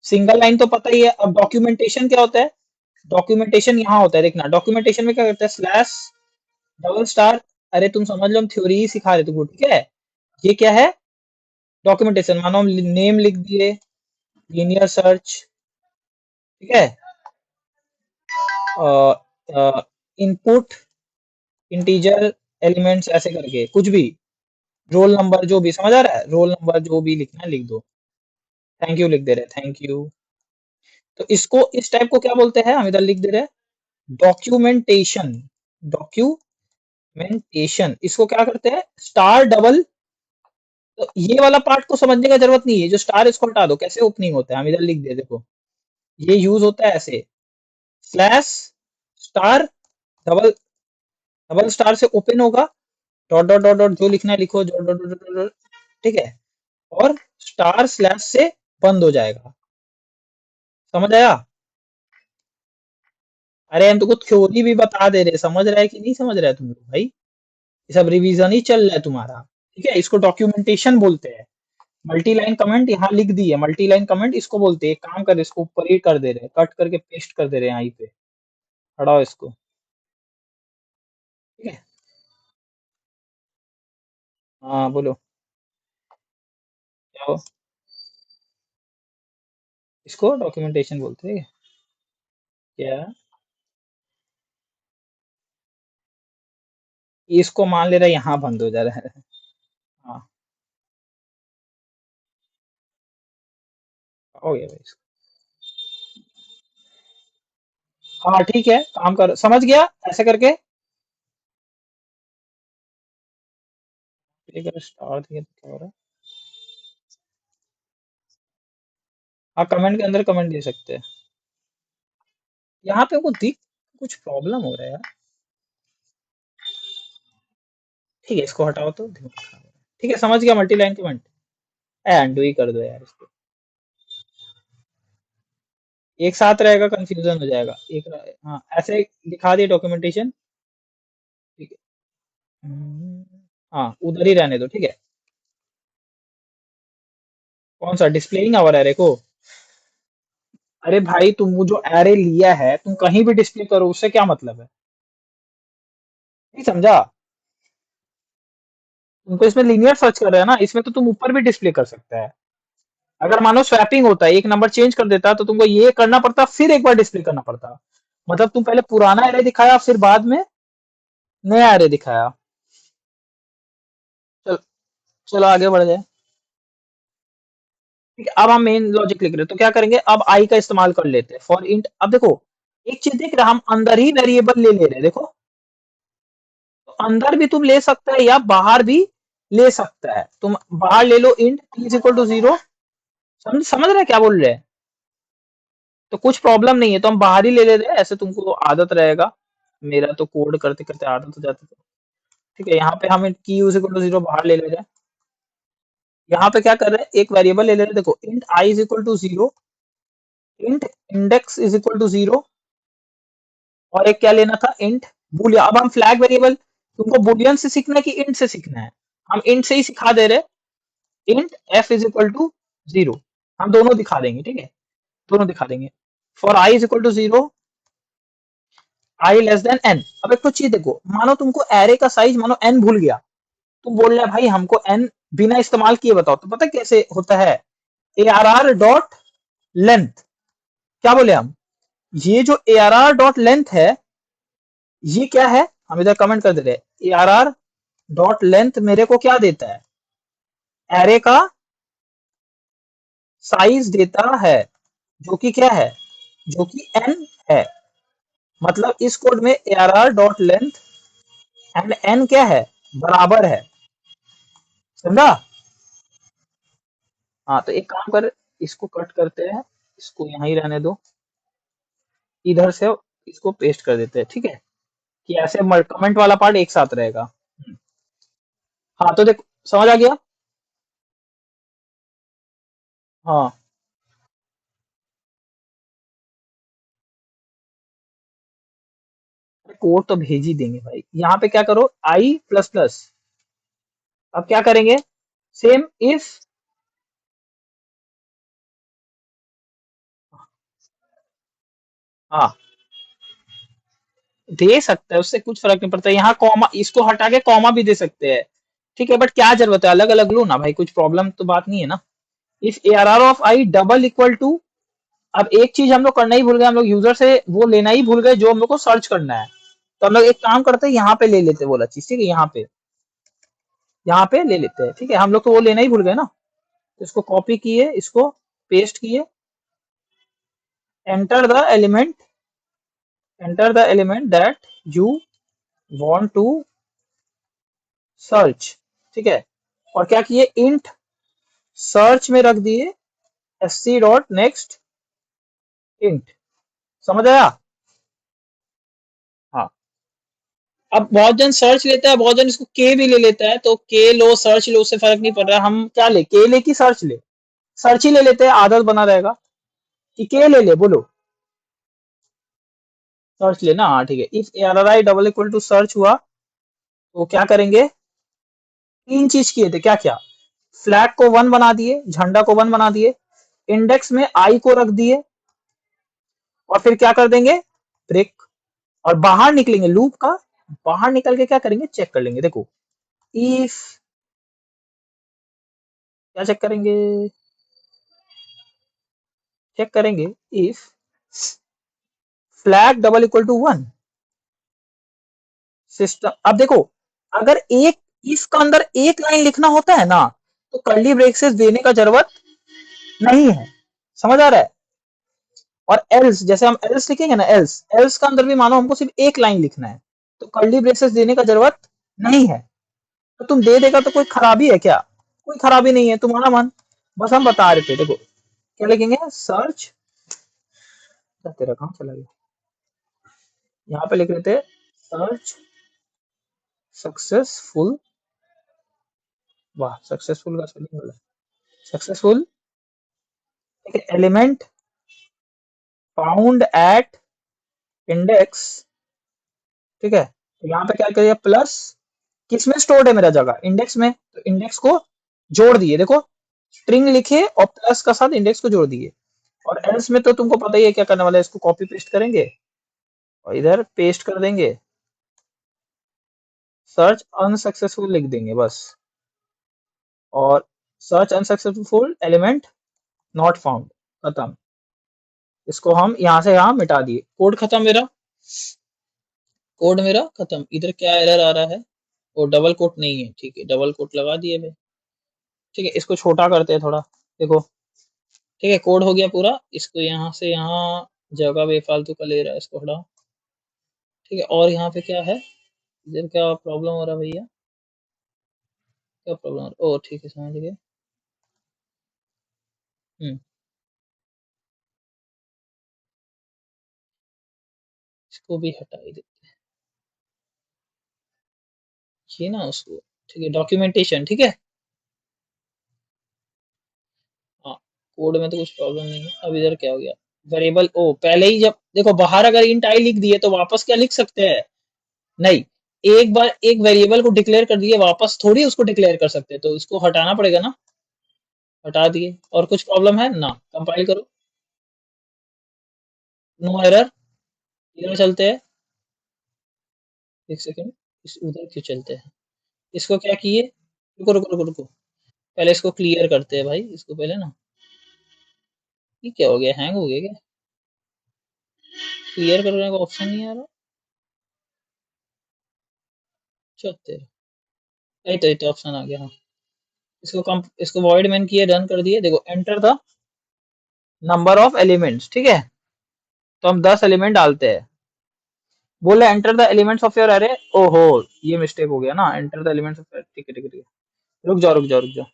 सिंगल लाइन तो पता ही है। अब डॉक्यूमेंटेशन क्या होता है? डॉक्यूमेंटेशन यहाँ होता है, देखना डॉक्यूमेंटेशन में क्या करता है, स्लैश डबल स्टार। अरे तुम समझ लो, हम थ्योरी ही सिखा रहे तुमको, ठीक है। ये क्या है? डॉक्यूमेंटेशन। मानो हम नेम लिख दिए, लीनियर सर्च, ठीक है। इनपुट इंटीजर एलिमेंट्स ऐसे करके कुछ भी, रोल नंबर जो भी, समझ आ रहा है, रोल नंबर जो भी लिखना है लिख दो। थैंक यू लिख दे रहे हैं, थैंक यू। तो इसको, इस टाइप को क्या बोलते हैं, हम इधर लिख दे रहे हैं डॉक्यूमेंटेशन। डॉक्यूमेंटेशन, इसको क्या करते हैं, स्टार डबल। तो ये वाला पार्ट को समझने का जरूरत नहीं है, जो स्टार इसको हटा दो, कैसे ओपनिंग होता है हम इधर लिख दे, देखो ये यूज होता है ऐसे, slash star double, double star से ओपन होगा, डॉट डॉट डॉट डॉट जो लिखना है लिखो, dot dot dot dot dot, ठीक है। और स्टार स्लैश से बंद हो जाएगा। समझ आया? अरे हम तुमको थ्योरी भी बता दे रहे, समझ रहा है कि नहीं समझ रहा है तुम लोग भाई? ये सब रिवीजन ही चल रहा है तुम्हारा, ठीक है। इसको डॉक्यूमेंटेशन बोलते हैं। मल्टी लाइन कमेंट यहाँ लिख दी है, मल्टी लाइन कमेंट इसको बोलते हैं। एक काम कर, इसको ऊपर ही कर दे रहे हैं, कट करके पेस्ट कर दे रहे हैं यहाँ पे, हटाओ इसको, ठीक है। हाँ बोलो, क्या हो? इसको डॉक्यूमेंटेशन बोलते हैं क्या? इसको मान ले रहा है यहाँ बंद हो जा रहा है। हाँ, हो गया भाई। हाँ ठीक है, काम कर, समझ गया ऐसे करके। एक स्टार दिया तो क्या हो रहा है? हाँ, कमेंट के अंदर कमेंट दे सकते हैं। यहाँ पे को दिख, कुछ प्रॉब्लम हो रहा है यार। ठीक है, इसको हटाओ तो दिमाग खराब हो रहा है। ठीक है, समझ गया, multi line comment. And he कर दो यार इसको, एक साथ रहेगा, कंफ्यूजन हो जाएगा। हाँ ऐसे दिखा दिए डॉक्यूमेंटेशन, ठीक है। हाँ उधर ही रहने दो, ठीक है। कौन सा डिस्प्लेइंग आवर एरे को? अरे भाई तुम वो जो एरे लिया है, तुम कहीं भी डिस्प्ले करो, उससे क्या मतलब है? नहीं समझा? तुम तो इसमें लीनियर सर्च कर रहे हैं ना, इसमें तो तुम ऊपर भी डिस्प्ले कर सकते हैं। अगर मानो स्वैपिंग होता है, एक नंबर चेंज कर देता तो तुमको ये करना पड़ता, फिर एक बार डिस्प्ले करना पड़ता। मतलब तुम पहले पुराना एरे दिखाया, फिर बाद में नया एरे दिखाया। चल, चलो आगे बढ़ जाए। ठीक है, अब हम मेन लॉजिक लिख रहे हैं, तो क्या करेंगे, अब आई का इस्तेमाल कर लेते हैं फॉर इंट। अब देखो, एक चीज देख रहे हैं, हम अंदर ही वेरिएबल ले ले रहे हैं, देखो। तो अंदर भी तुम ले सकता है या बाहर भी ले सकता है। तुम बाहर ले लो, int t is equal to 0। समझ समझ रहे हैं क्या बोल रहे हैं? तो कुछ प्रॉब्लम नहीं है, तो हम बाहर ही ले ले रहे हैं, ऐसे तुमको आदत रहेगा। मेरा तो कोड करते करते आदत हो जाती है। ठीक है, यहाँ पे हम की यूज इक्वल टू 0 बाहर ले ले रहे हैं। यहाँ पे क्या कर रहे हैं, एक वेरिएबल ले ले रहे हैं, देखो int I is equal to 0, int index is equal to 0, और एक क्या लेना था, इंट बूलियन। अब हम फ्लैग वेरिएबल, तुमको बूलियन से सीखना है कि इंट से सीखना है? हम इंट से ही सिखा दे रहे। Int F is equal to 0, हम दोनों दिखा देंगे, ठीक है, दोनों दिखा देंगे। For I is equal to 0, I less than N. अब एक तो चीज देखो, मानो तुमको एरे का साइज मानो एन भूल गया, तुम बोल रहे भाई हमको एन बिना इस्तेमाल किए बताओ, तो पता कैसे होता है, A R R dot length. क्या बोले हम, ये जो ए आर आर डॉट लेंथ है, ये क्या है, हम इधर कमेंट कर दे रहे, ए आर आर डॉट लेंथ मेरे को क्या देता है, एरे का साइज देता है, जो कि क्या है, जो कि एन है। मतलब इस कोड में A R R dot length and N क्या है, बराबर है। समझा? हाँ तो एक काम कर, इसको कट करते हैं, इसको यहीं रहने दो, इधर से इसको पेस्ट कर देते हैं, ठीक है, कि ऐसे कमेंट वाला पार्ट एक साथ रहेगा। हाँ तो देख, समझ आ गया? हाँ कोड तो भेज ही देंगे भाई। यहाँ पे क्या करो, आई प्लस प्लस। अब क्या करेंगे, सेम इफ, हाँ दे सकता है, उससे कुछ फर्क नहीं पड़ता। यहाँ कॉमा, इसको हटा के कॉमा भी दे सकते हैं, ठीक है, बट क्या जरूरत है, अलग अलग लो ना भाई, कुछ प्रॉब्लम तो बात नहीं है ना। If A R R of I double equal to, अब एक चीज हम लोग करना ही भूल गए, हम लोग यूजर से वो लेना ही भूल गए जो हम लोग को सर्च करना है। तो हम लोग एक काम करते हैं, यहाँ पे ले लेते हैं बोला चीज, ठीक है, यहाँ पे ले लेते हैं, ठीक है, हम लोग तो वो लेना ही भूल गए ना। तो इसको कॉपी किए, इसको पेस्ट किए, enter the element, enter the element that you want to search, ठीक है, और क्या किए, इंट सर्च में रख दिए sc डॉट नेक्स्ट इंट। समझ आया? हाँ। अब बहुत जन सर्च लेता है, बहुत जन इसको के भी ले लेता है, तो के लो सर्च लो, उससे फर्क नहीं पड़ रहा, हम क्या ले, के ले कि सर्च ले, सर्च ही ले लेते हैं, आदत बना रहेगा। कि के ले ले, बोलो सर्च लेना, हाँ ठीक है। If A R I double equal to search हुआ तो क्या करेंगे, तीन चीज किए थे, क्या क्या, फ्लैग को वन बना दिए, झंडा को वन बना दिए, इंडेक्स में आई को रख दिए, और फिर क्या कर देंगे, ब्रेक, और बाहर निकलेंगे लूप का, बाहर निकल के क्या करेंगे, चेक कर लेंगे। देखो इफ, क्या चेक करेंगे, चेक करेंगे if flag double equal to one, system, अब देखो, अगर एक, इसका अंदर एक लाइन लिखना होता है ना, तो कर्ली ब्रेसेस देने का जरूरत नहीं है। समझ आ रहा है? और एल्स, जैसे हम एल्स लिखेंगे ना, एल्स, एल्स का अंदर भी मानो हमको सिर्फ एक लाइन लिखना है, तो कर्ली ब्रेसेस देने का जरूरत नहीं है। तो तुम दे देगा तो कोई खराबी है क्या, कोई खराबी नहीं है, तुम्हारा मन, बस हम बता रहे थे। देखो क्या लिखेंगे, सर्च, तेरा काम चला गया, यहाँ पे लिख रहे थे सर्च सक्सेसफुल, वाह सक्सेसफुल का स्पेलिंग बोला, सक्सेसफुल, ठीक है, एलिमेंट फाउंड एट इंडेक्स, ठीक है, तो यहाँ पे क्या करिए, प्लस, किस में स्टोर्ड है मेरा जगह, इंडेक्स में, तो इंडेक्स को जोड़ दिए, देखो स्ट्रिंग लिखे और प्लस का साथ इंडेक्स को जोड़ दिए। और एल्स में तो तुमको पता ही है क्या करने वाला है, इसको कॉपी पेस्ट करेंगे और इधर पेस्ट कर देंगे, सर्च अनसक्सेसफुल लिख देंगे बस, और search unsuccessful element not found, खत्म। इसको हम यहाँ से यहाँ मिटा दिए, कोड खत्म मेरा, कोड मेरा खत्म। इधर क्या एरर आ रहा है, वो डबल कोट नहीं है, ठीक है, डबल कोट लगा दिए भाई, ठीक है, इसको छोटा करते हैं थोड़ा, देखो, ठीक है, कोड हो गया पूरा। इसको यहाँ से यहाँ जगह बेफालतू का ले रहा है, इसको हटाओ, ठीक है। और यहाँ पे क्या है, इधर क्या प्रॉब्लम हो रहा है भैया, क्या प्रॉब्लम हो रहा है, ओ ठीक है समझ गए। हम्म, इसको भी हटा ही देते हैं, ये ना उसको, ठीक है, डॉक्यूमेंटेशन, ठीक है, हाँ, कोड में तो कुछ प्रॉब्लम नहीं है। अब इधर क्या हो गया, वेरिएबल, ओ पहले ही जब देखो बाहर अगर इंट आई लिख दिए तो वापस क्या लिख सकते हैं, नहीं, एक बार एक वेरिएबल को डिक्लेयर कर दिए वापस थोड़ी उसको डिक्लेयर कर सकते हैं, तो इसको हटाना पड़ेगा ना, हटा दिए। और कुछ प्रॉब्लम है ना, कंपाइल करो, नो एरर, इधर चलते हैं, एक सेकेंड, इस उधर क्यों चलते हैं, इसको क्या किए, रुको रुको रुको रुको, पहले इसको क्लियर करते हैं भाई, इसको पहले ना, ये क्या हो गया, हैंग हो गया क्या, क्लियर करने का ऑप्शन नहीं आ रहा, चलते, ये तो ऑप्शन आ गया, हाँ, इसको कम, इसको वॉइड मैन किए, रन कर दिए, देखो enter the number of elements, ठीक है, तो हम 10 एलिमेंट डालते हैं, बोले enter the elements of your अरे, ओहो ये मिस्टेक हो गया ना, एंटर द एलिमेंट्स ऑफ, ठीक है ठीक है ठीक है, रुक जाओ रुक जाओ रुक जाओ,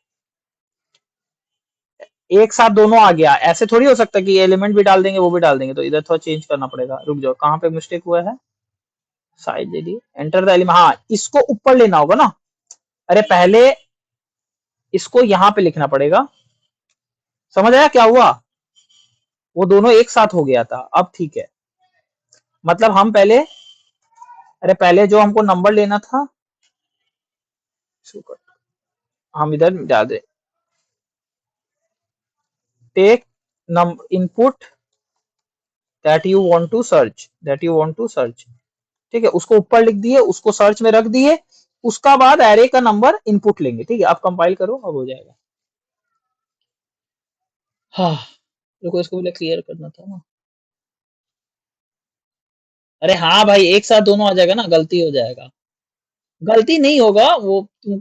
एक साथ दोनों आ गया, ऐसे थोड़ी हो सकता कि एलिमेंट भी डाल देंगे वो भी डाल देंगे, तो इधर थोड़ा चेंज करना पड़ेगा, रुक जाओ, कहाँ पे मिस्टेक हुआ है, side they the, enter the element, हाँ इसको ऊपर लेना होगा ना, अरे पहले इसको यहाँ पे लिखना पड़ेगा, समझ आया क्या हुआ, वो दोनों एक साथ हो गया था, अब ठीक है, मतलब हम पहले अरे पहले जो हमको नंबर लेना था, हम इधर जा दे, take input that you want to search, ठीक है, उसको ऊपर लिख दिए, उसको सर्च में रख दिए, उसका बाद एरे का नंबर इनपुट लेंगे, ठीक है। आप कंपाइल करो, अब हो जाएगा। हाँ, देखो इसको पहले क्लियर करना था ना। अरे हाँ भाई, एक साथ दोनों आ जाएगा ना, गलती हो जाएगा। गलती नहीं होगा वो, तुम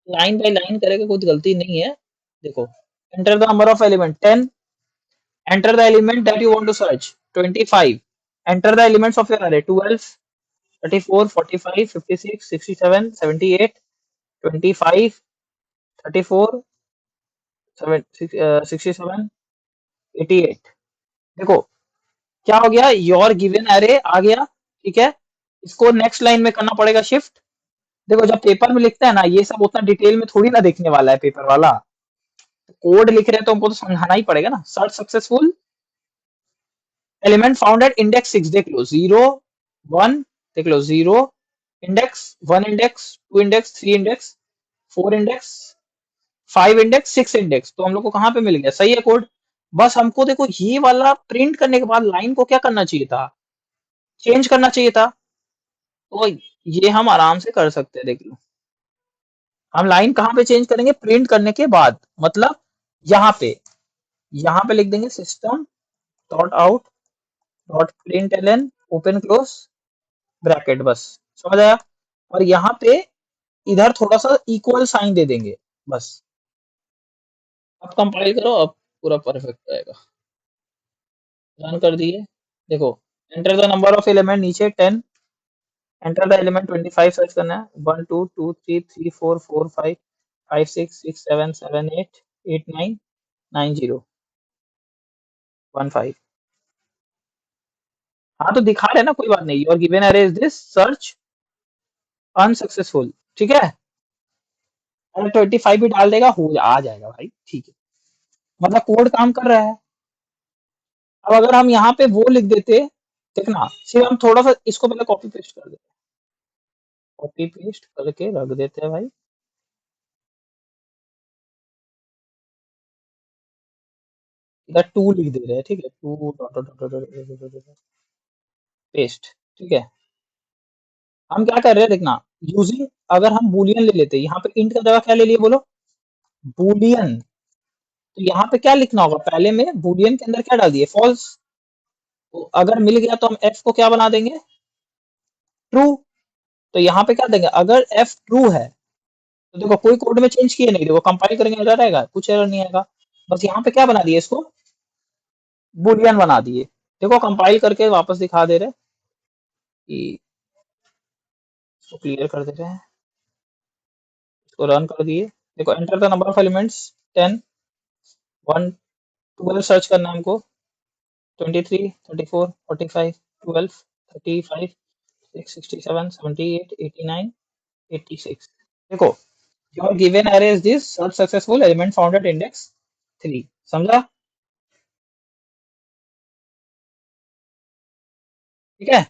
लाइन बाय लाइन करेगा, कुछ गलती नहीं है। देखो, enter the number of element 10, enter the element that you want to search 25, enter the elements of your array 12, 34, 45, 56, 67, 78, 25, 34, 67, 88। देखो क्या हो गया, योर गिवन एरे आ गया, ठीक है। इसको नेक्स्ट लाइन में करना पड़ेगा शिफ्ट। देखो जब पेपर में लिखता है ना, ये सब उतना डिटेल में थोड़ी ना देखने वाला है पेपर वाला, कोड लिख रहे हैं तो हमको तो समझाना ही पड़ेगा ना। Search successful, element found at index 6, देख लो 0 1, देख लो 0 index, 1 index, 2 index, 3 index, 4 index, 5 index, 6 index. तो हम लोग को कहाँ पे मिल गया, सही है कोड। बस हमको देखो ये वाला प्रिंट करने के बाद लाइन को क्या करना चाहिए था, चेंज करना चाहिए था। तो ये हम आराम से कर सकते हैं, देख लो। हम लाइन कहाँ पे चेंज करेंगे, प्रिंट करने के बाद, मतलब यहाँ पे लिख देंगे system dot out dot print L, open close bracket, बस समझ आया। और यहाँ पे इधर थोड़ा सा इक्वल साइन दे देंगे, बस। अब कंपाइल करो, अब पूरा परफेक्ट आएगा। रन कर दिए, देखो enter the number of element नीचे 10, एंटर द एलिमेंट 25 सर्च करना है, 1 2 2 3 3 4 4 5 5 6 6 7 7 8 8 9 9 0 1 5। हाँ तो दिखा रहे ना, कोई बात नहीं, your given array is this, search unsuccessful, ठीक है। अगर 25 भी डाल देगा, हो आ जाएगा भाई, ठीक है। मतलब कोड काम कर रहा है। अब अगर हम यहाँ पे वो लिख देते, देखना सिर्फ हम थोड़ा सा इसको पहले कॉपी पेस्ट कर देते, कॉपी पेस्ट करके रख देते हैं भाई। इधर टू लिख दे रहे हैं, ठीक है, to dot dot dot dot paste, ठीक है। हम क्या कर रहे हैं देखना, यूजिंग, अगर हम बुलियन ले लेते, यहाँ पे इंट का जगह क्या ले लिए बोलो, बुलियन। तो यहाँ पे क्या लिखना होगा, पहले में बुलियन के अंदर क्या डाल दिए, फॉल्स। तो अगर मिल गया तो हम एफ को क्या बना देंगे, ट्रू। तो यहाँ पे क्या देंगे, अगर एफ ट्रू है तो देखो कोई कोड में चेंज किए नहीं, देखो कंपाइल करेंगे एरर आएगा, कुछ एरर नहीं आएगा। बस यहाँ पे क्या बना दिए, इसको बुलियन बना दिए। देखो कंपाइल करके वापस दिखा दे रहे कि, इसको क्लियर कर दे रहे हैं, इसको रन कर दिए। देखो enter the number of elements 10, 1 12 search करना है हमको, 23 34 45 12 35 6 67 78 89 86। देखो your given array is this, search successful, element found at index 3, समझा, ठीक है,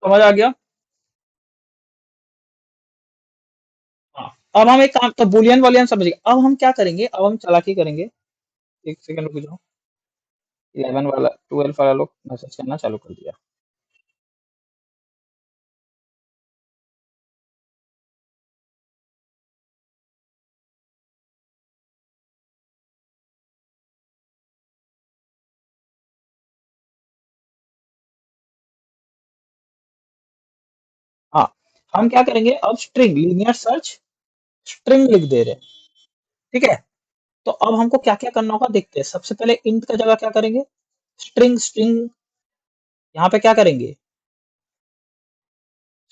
समझ आ गया। हाँ, अब हम एक काम, तो बुलियन वालियन समझ गए। अब हम क्या करेंगे, अब हम चालाकी करेंगे, एक सेकंड रुक जाओ। 11 वाला 12 वाला लोग मैसेज करना चालू कर दिया। हाँ, हम क्या करेंगे, अब स्ट्रिंग लीनियर सर्च स्ट्रिंग लिख दे रहे हैं, ठीक है। तो अब हमको क्या क्या करना होगा देखते हैं। सबसे पहले इंट का जगह क्या करेंगे, स्ट्रिंग, स्ट्रिंग यहाँ पे क्या करेंगे,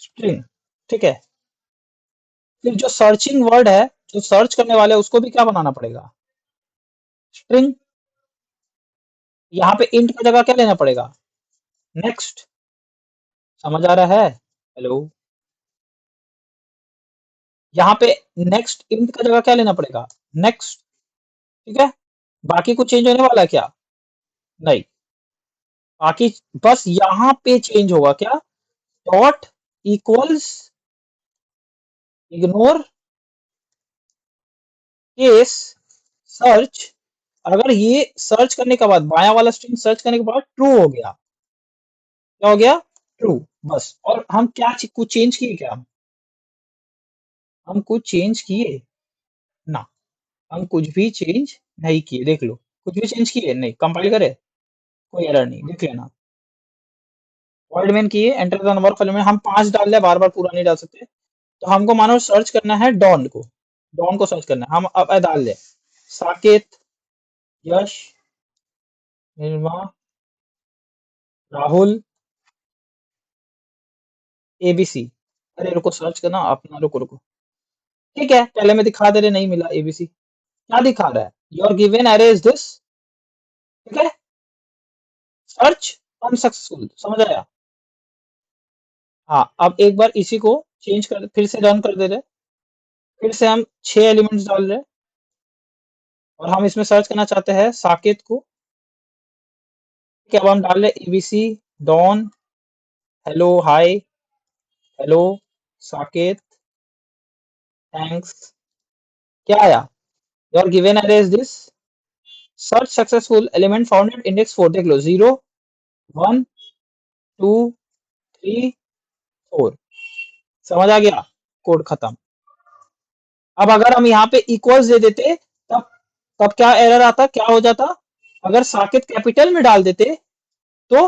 स्ट्रिंग, ठीक है। फिर जो सर्चिंग वर्ड है, जो सर्च करने वाले हैं, उसको भी क्या बनाना पड़ेगा, स्ट्रिंग। यहाँ पे इंट का जगह क्या लेना पड़ेगा, नेक्स्ट। समझ आ रहा है, हेलो। यहाँ पे नेक्स्ट इंट का जगह क्या लेना पड़ेगा, नेक्स्ट, ठीक है। बाकी कुछ चेंज होने वाला है क्या, नहीं। बाकी बस यहाँ पे चेंज होगा क्या, dot equals ignore case search. अगर ये सर्च करने के बाद बाया वाला स्ट्रिंग सर्च करने के बाद ट्रू हो गया, क्या हो गया, ट्रू। बस, और हम क्या कुछ चेंज किए क्या, हम कुछ चेंज किए ना, हम कुछ भी चेंज नहीं किए, देख लो कुछ भी चेंज किए नहीं, कंपाइल करे कोई एरर नहीं, देख लेना। वर्ड मेन किए, enter the number of element, हम 5 डाल रहे, बार बार पूरा नहीं डाल सकते। तो हमको मानो सर्च करना है डॉन को, डॉन को सर्च करना है, हम अब डाल ले साकेत, यश, निर्मा, राहुल, एबीसी। अरे रुको सर्च करना अपना, रुको रुको, ठीक है पहले में दिखा दे रहे नहीं मिला एबीसी, क्या दिखा रहा है, your given array is this, ठीक है, सर्च अनसक्सेसफुल, समझ आया। हाँ अब एक बार इसी को चेंज कर, फिर से रन कर दे रहे, फिर से हम 6 एलिमेंट्स डाल रहे, और हम इसमें सर्च करना चाहते हैं साकेत को, ठीक है। अब हम डाल रहे ABC, Don, hello hi, hello, Saket, thanks, क्या आया, your given array is this, search successful, element found at index 4, देख लो 0 1 2 3 4, समझ आ गया, कोड खत्म। अब अगर हम यहाँ पे इक्वल्स दे देते, तब तब क्या एरर आता, क्या हो जाता, अगर साकेत कैपिटल में डाल देते तो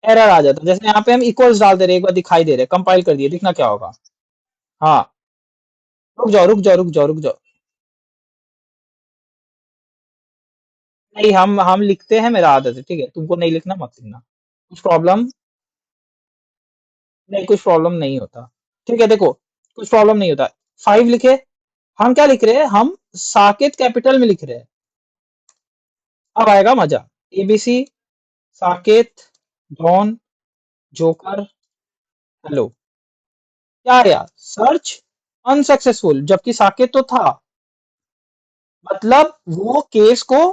एरर आ जाता, जैसे यहाँ पे हम इक्वल्स डाल दे रहे, एक बार दिखाई दे रहे, कंपाइल कर दिए, दिखना क्या होगा। हाँ रुक जाओ रुक जाओ रुक जाओ रुक जाओ, नहीं हम लिखते हैं, मेरा आदत है, ठीक है, तुमको नहीं लिखना मत लिखना, कुछ प्रॉब्लम नहीं, कुछ प्रॉब्लम नहीं होता, ठीक है। देखो कुछ प्रॉब्लम नहीं होता, 5 लिखे, हम क्या लिख रहे हैं, हम साकेत कैपिटल में लिख रहे हैं, अब आएगा मजा, ABC, Saket, Don, joker, hello, क्या आया, सर्च अनसक्सेसफुल, जबकि साकेत तो था, मतलब वो केस को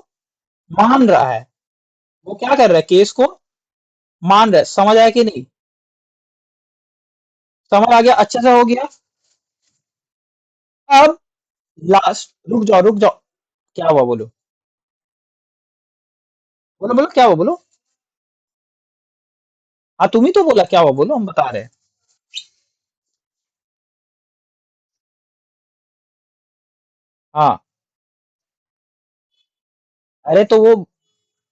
मान रहा है, वो क्या कर रहा है, केस को मान रहा है, समझ आया कि नहीं, समझ आ गया, अच्छे से हो गया। अब लास्ट, रुक जाओ, क्या हुआ बोलो, बोलो बोलो क्या हुआ बोलो, हाँ तुम ही तो बोला क्या हुआ बोलो, हम बता रहे हैं। हाँ अरे तो वो,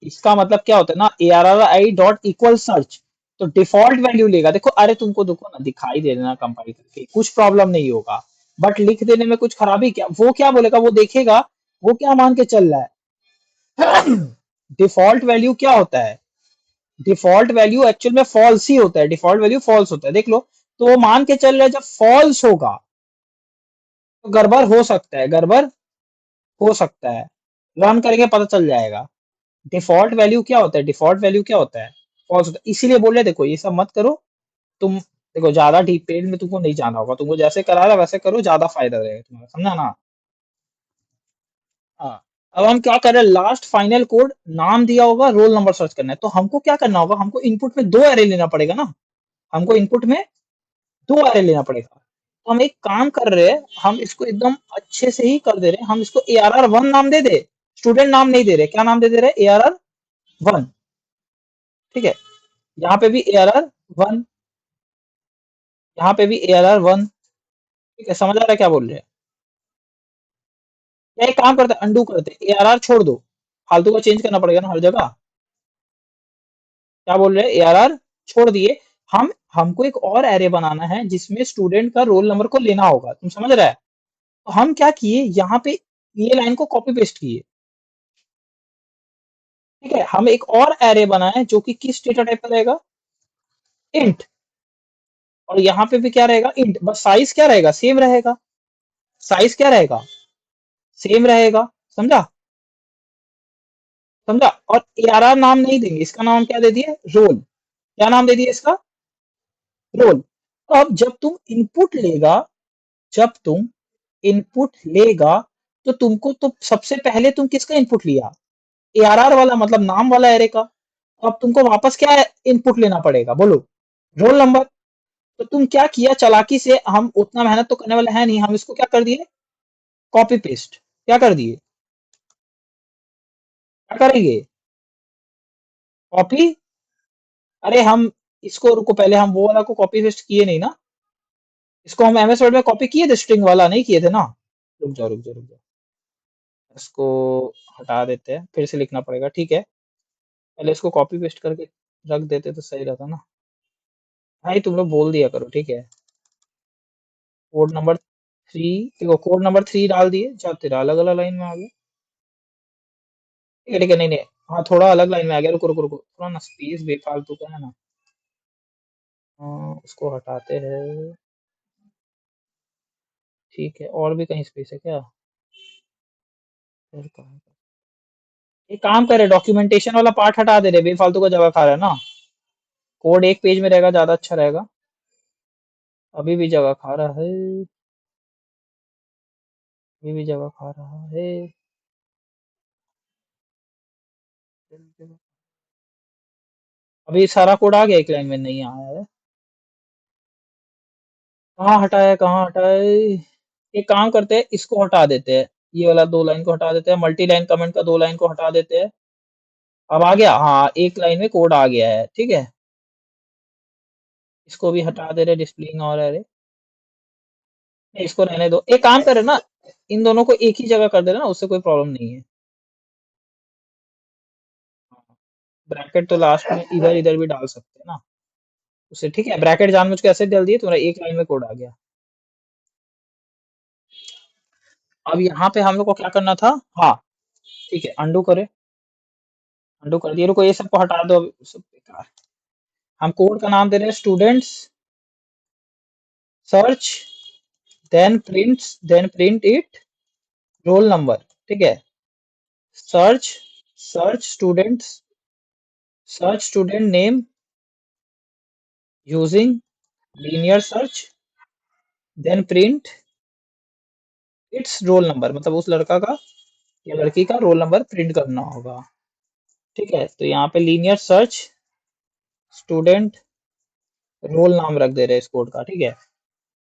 इसका मतलब क्या होता है ना, ARRI डॉट इक्वल सर्च, तो डिफॉल्ट वैल्यू लेगा, देखो अरे तुमको देखो ना, दिखाई दे देना कंपाइल करके, कुछ प्रॉब्लम नहीं होगा, बट लिख देने में कुछ खराबी क्या, वो क्या बोलेगा, वो देखेगा, वो क्या मान के चल रहा है, डिफॉल्ट वैल्यू क्या होता है, डिफॉल्ट वैल्यू एक्चुअल में फॉल्स ही होता है, डिफॉल्ट वैल्यू फॉल्स होता है, देख लो, तो वो मान के चल रहा है जब फॉल्स होगा तो गड़बड़ हो सकता है, गड़बड़ हो सकता है, रन करेंगे पता चल जाएगा। डिफॉल्ट वैल्यू क्या होता है, डिफॉल्ट वैल्यू क्या होता है, फॉल्स होता है, इसीलिए बोल रहे देखो ये सब मत करो तुम, देखो ज्यादा डिटेल में तुमको नहीं जाना होगा, तुमको जैसे करा रहा वैसे करो, ज्यादा फायदा रहेगा तुम्हारा, समझा ना। हाँ अब हम क्या कर रहे हैं, लास्ट फाइनल कोड, नाम दिया होगा, रोल नंबर सर्च करना है, तो हमको क्या करना होगा, हमको इनपुट में 2 एरे लेना पड़ेगा ना, हमको इनपुट में 2 एरे लेना पड़ेगा, तो हम एक काम कर रहे हैं, हम इसको एकदम अच्छे से ही कर दे रहे हैं, हम इसको ARR1 नाम दे दे, स्टूडेंट नाम नहीं दे रहे, क्या नाम दे रहे हैं, ARR1, ठीक है, यहाँ पे भी ARR1, यहाँ पे भी ARR1, ठीक है, समझ आ रहा है क्या बोल रहे हैं, या एक काम करते हैं, अंडू करते हैं, ARR छोड़ दो, फालतू का चेंज करना पड़ेगा ना हर जगह, क्या बोल रहे हैं, ARR छोड़ दिए, हम हमको एक और एरे बनाना है जिसमें स्टूडेंट का रोल नंबर को लेना होगा, तुम समझ रहे हैं, तो हम क्या किए, यहाँ पे ये लाइन को कॉपी पेस्ट किए, ठीक है, हम एक और एरे बनाए जो कि किस डेटा टाइप का रहेगा, इंट, और यहाँ पे भी क्या रहेगा, इंट, बस साइज क्या रहेगा, सेम रहेगा, साइज क्या रहेगा, सेम रहेगा, समझा, समझा, और ARR नाम नहीं देंगे, इसका नाम क्या दे दिए, रोल, क्या नाम दे दिए इसका, रोल। अब जब तुम इनपुट लेगा, जब तुम इनपुट लेगा, तो तुमको तो सबसे पहले तुम किसका इनपुट लिया, ARR वाला, मतलब नाम वाला एरे का, तो अब तुमको वापस क्या इनपुट लेना पड़ेगा, बोलो, रोल नंबर। तो तुम क्या किया चालाकी से, हम उतना मेहनत तो करने वाले हैं नहीं, हम इसको क्या कर दिए, कॉपी पेस्ट। क्या कर दिए, क्या करेंगे, कॉपी। अरे हम इसको रुको, पहले हम वो वाला को कॉपी पेस्ट किए नहीं ना, इसको हम एमएस वर्ड में कॉपी किए थे, स्ट्रिंग वाला नहीं किए थे ना। रुक जाओ रुक जाओ रुक जाओ, इसको हटा देते हैं, फिर से लिखना पड़ेगा, ठीक है। पहले इसको कॉपी पेस्ट करके रख देते तो सही रहता ना। भाई तुम लोग बोल दिया करो, ठीक है। कोड नंबर 3, देखो कोड नंबर 3 डाल दिए, जब तेरा अलग अलग लाइन में आ गया। ठीक है नहीं नहीं, हाँ थोड़ा अलग लाइन में आ गया, रुको रुको रुको, थोड़ा ना स्पेस बेफालतू का है ना। हाँ, उसको हटाते हैं, ठीक है। और भी कहीं स्पेस है क्या, फिर कहाँ है? एक काम करे, डॉक्यूमेंटेशन वाला पार्ट हटा दे रहे, बेफालतू का जगह खा रहा है ना। कोड एक पेज में रहेगा, ज्यादा अच्छा रहेगा। अभी भी जगह खा रहा है, अभी भी जगह खा रहा है। अभी सारा कोड आ गया, एक लाइन में नहीं आया है। कहाँ हटाया, कहाँ हटाया। एक काम करते हैं, इसको हटा देते हैं, ये वाला 2 लाइन को हटा देते हैं, मल्टी लाइन कमेंट का 2 लाइन को हटा देते हैं। अब आ गया, हाँ एक लाइन में कोड आ गया है, ठीक है। इसको भी हटा दे रहे, डिस्प्लेइंग और है, नहीं इसको रहने दो। एक काम करे ना, इन दोनों को एक ही जगह कर देना ना, उससे कोई प्रॉब्लम नहीं है। ब्रैकेट तो लास्ट में इधर इधर भी डाल सकते हैं ना, उससे ठीक है। ब्रैकेट जानबूझ के ऐसे डाल दिए, तुम्हारा एक लाइन में कोड आ गया। अब यहाँ पे हम लोग को क्या करना था, हाँ ठीक है, अंडू करे, अंडू कर दिए। रुको ये सबको हटा दो, अब सब बेकार। हम कोड का नाम दे रहे हैं students search, then print it roll number, ठीक है। Search, students, search student name using linear search, then print its roll number, मतलब उस लड़का का या लड़की का रोल नंबर प्रिंट करना होगा, ठीक है। तो यहाँ पे लीनियर सर्च स्टूडेंट रोल नाम रख दे रहे हैं इस कोड का, ठीक है।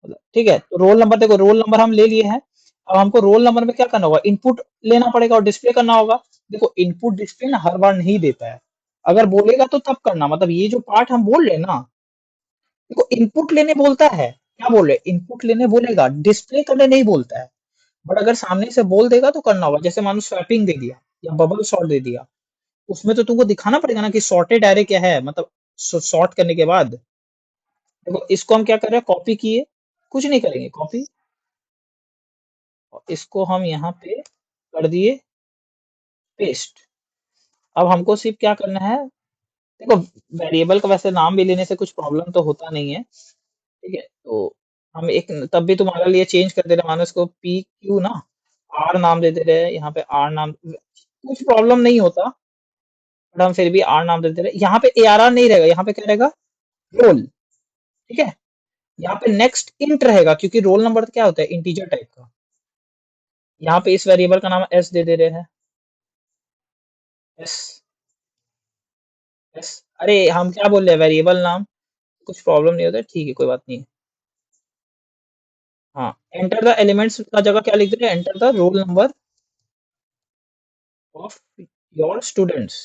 ठीक है, तो रोल नंबर, देखो रोल नंबर हम ले लिए हैं। अब हमको रोल नंबर में क्या करना होगा, इनपुट लेना पड़ेगा और डिस्प्ले करना होगा। देखो इनपुट डिस्प्ले ना हर बार नहीं देता है, अगर बोलेगा तो तब करना, मतलब ये जो पार्ट हम बोल रहे हैं ना, देखो इनपुट लेने बोलता है, क्या बोल रहे, इनपुट लेने बोलेगा, डिस्प्ले करने नहीं बोलता है। बट अगर सामने से बोल देगा तो करना होगा, जैसे मानो स्वैपिंग दे दिया या बबल सॉर्ट दे दिया, उसमें तो तुमको दिखाना पड़ेगा ना कि सॉर्टेड एरे क्या है, मतलब सॉर्ट करने के बाद। देखो इसको हम क्या कर रहे हैं, कॉपी किए, कुछ नहीं करेंगे, कॉपी, और इसको हम यहाँ पे कर दिए पेस्ट। अब हमको सिर्फ क्या करना है, देखो वेरिएबल का वैसे नाम भी लेने से कुछ प्रॉब्लम तो होता नहीं है, ठीक है। तो हम एक तब भी तुम्हारे लिए चेंज कर दे रहे हैं, मानो इसको पी क्यू ना, आर नाम दे दे रहे हैं, यहाँ पे आर नाम, कुछ प्रॉब्लम नहीं होता, बट हम फिर भी आर नाम दे दे रहे हैं। यहाँ पे ए आर आर नहीं रहेगा, यहाँ पे क्या रहेगा, रोल, ठीक है। यहाँ पे नेक्स्ट इंट रहेगा, क्योंकि रोल नंबर क्या होता है, इंटीजर टाइप का। यहाँ पे इस वेरिएबल का नाम एस दे दे रहे हैं, एस, एस। अरे हम क्या बोल रहे हैं, वेरिएबल नाम, कुछ प्रॉब्लम नहीं होता, ठीक है कोई बात नहीं। हाँ, एंटर द एलिमेंट्स का जगह क्या लिख दे रहे हैं, enter the roll number of your students,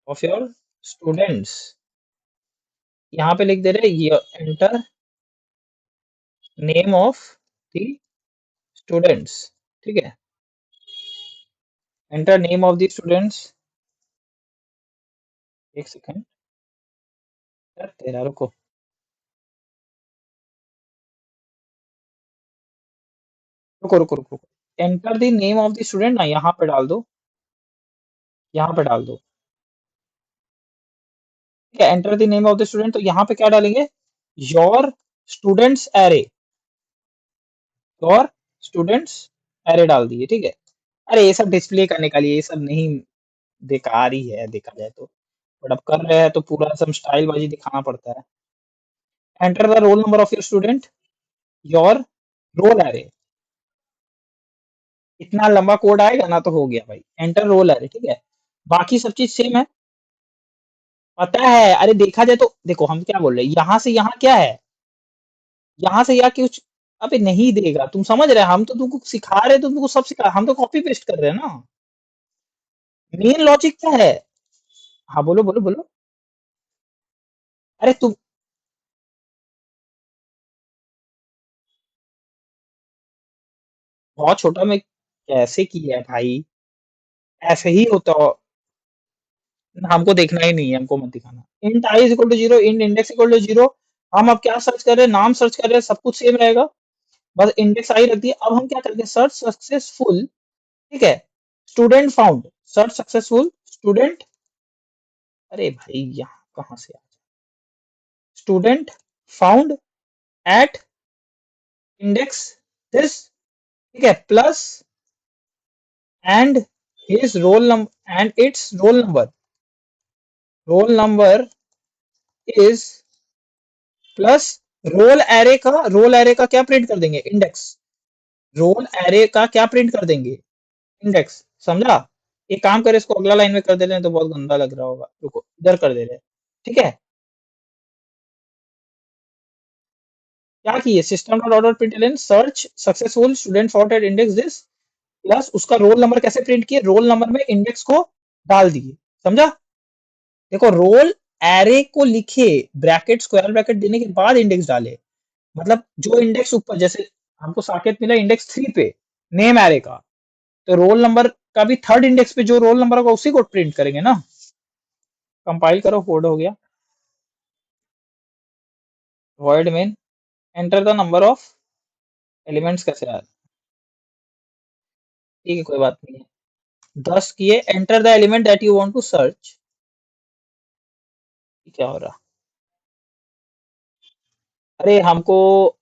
of your students. यहाँ पे लिख दे रहे हैं enter name of the students, ठीक है। Enter name of the students, एक सेकंड, तेरा रुको, रुको रुको रुको, enter the name of the student ना यहाँ पे डाल दो, यहाँ पे डाल दो, ठीक है। Enter the name of the student, तो यहाँ पे क्या डालेंगे, your students array, your students array डाल दिए, ठीक है। अरे ये सब डिस्प्ले करने का लिए, ये सब नहीं, बेकार ही है देखा जाए तो, बट अब कर रहे हैं तो पूरा सब स्टाइल बाजी दिखाना पड़ता है। Enter the roll number of your student, your roll array, इतना लंबा कोड आएगा ना तो हो गया भाई, एंटर रोल एरे, ठीक है। बाकी सब चीज सेम है, पता है, अरे देखा जाए तो देखो हम क्या बोल रहे हैं, यहाँ से यहाँ क्या है, यहाँ से यहाँ कुछ, अबे नहीं देगा, तुम समझ रहे हैं, हम तो तुमको सिखा रहे हैं, तुमको सब सिखा, हम तो कॉपी पेस्ट कर रहे हैं ना। मेन लॉजिक क्या है? हाँ बोलो बोलो बोलो। अरे तुम, बहुत छोटा में कैसे किया है भाई? ऐसे ही होता हो, हमको देखना ही नहीं है, हमको मत दिखाना। Int I is equal to zero, int index equal to zero. हम अब क्या सर्च कर रहे हैं, नाम सर्च कर रहे हैं, सब कुछ सेम रहेगा, बस इंडेक्स आई रख दिया। अब हम क्या करते हैं, सर्च सक्सेसफुल, ठीक है, student found, search successful student, अरे भाई यहाँ कहाँ से आ, student found at index this, ठीक है, plus and his roll number and its roll number is plus roll array का क्या प्रिंट कर देंगे, इंडेक्स, रोल एरे का क्या प्रिंट कर देंगे, इंडेक्स, समझा? एक काम करे, इसको अगला लाइन में कर दे रहे हैं तो बहुत गंदा लग रहा होगा, रुको इधर कर दे रहे हैं, ठीक है। क्या किए, system dot out println search successful student for at index this, plus उसका रोल नंबर कैसे प्रिंट किए, रोल नंबर में इंडेक्स को डाल दिए, समझा? देखो रोल एरे को लिखे, ब्रैकेट स्क्वायर ब्रैकेट देने के बाद इंडेक्स डाले, मतलब जो इंडेक्स ऊपर, जैसे हमको सॉकेट मिला इंडेक्स 3 पे, नेम एरे का, तो रोल नंबर का भी थर्ड इंडेक्स पे जो रोल नंबर होगा उसी को प्रिंट करेंगे ना। कंपाइल करो, कोड हो गया, void main, enter the number of elements कैसे आया, ठीक है कोई बात नहीं है, 10 किए, enter the element that you want to search, क्या हो रहा, अरे हमको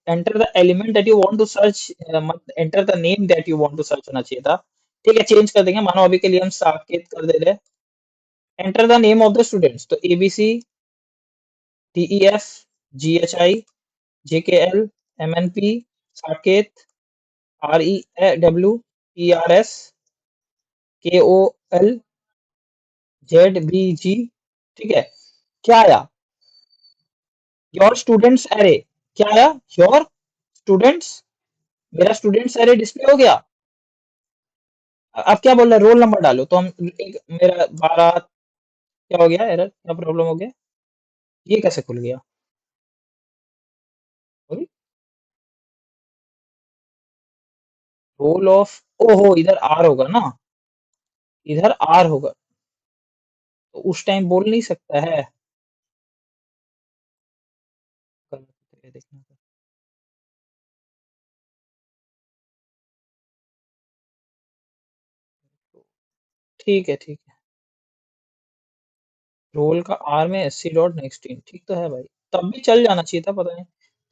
enter the element that you want to search, मत enter the name that you want to search होना चाहिए था, ठीक है चेंज कर देंगे, मानो अभी के लिए हम साकेत कर दे रहे हैं, enter the name of the students, तो ABC TEF GHI JKL MNP Saket REW TRS KOL ZBG, ठीक है, क्या आया, योर स्टूडेंट्स एरे, क्या आया, योर स्टूडेंट्स, मेरा स्टूडेंट्स एरे डिस्प्ले हो गया। अब क्या बोल रहा है, रोल नंबर डालो, तो हम एक मेरा 12, क्या हो गया एरर, क्या प्रॉब्लम हो गया, ये कैसे खुल गया, रोल ऑफ, ओहो इधर आर होगा ना, इधर आर होगा, तो उस टाइम बोल नहीं सकता है, देखना, ठीक है ठीक है, रोल का आर में S C dot next in, ठीक तो है भाई, तब भी चल जाना चाहिए था, पता नहीं,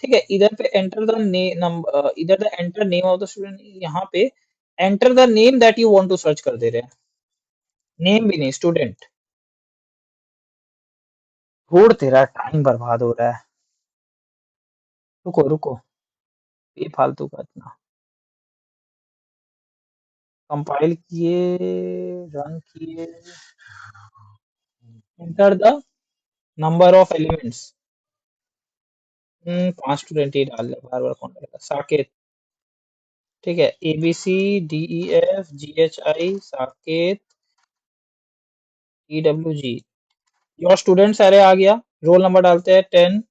ठीक है, इधर पे एंटर द नंबर, इधर the enter name of the student, यहाँ पे enter the name that you want to search कर दे रहे हैं, नेम भी नहीं, स्टूडेंट, छोड़ तेरा टाइम बर्बाद हो रहा है, रुको रुको, ये फालतू का इतना, कंपाइल किए, रन किए, enter the number of elements, 5 student ही डाल ले, बार बार कौन डालेगा, साकेत, ठीक है, A B C D E F G H I Saket E W G, your students array आ गया, रोल नंबर डालते हैं 10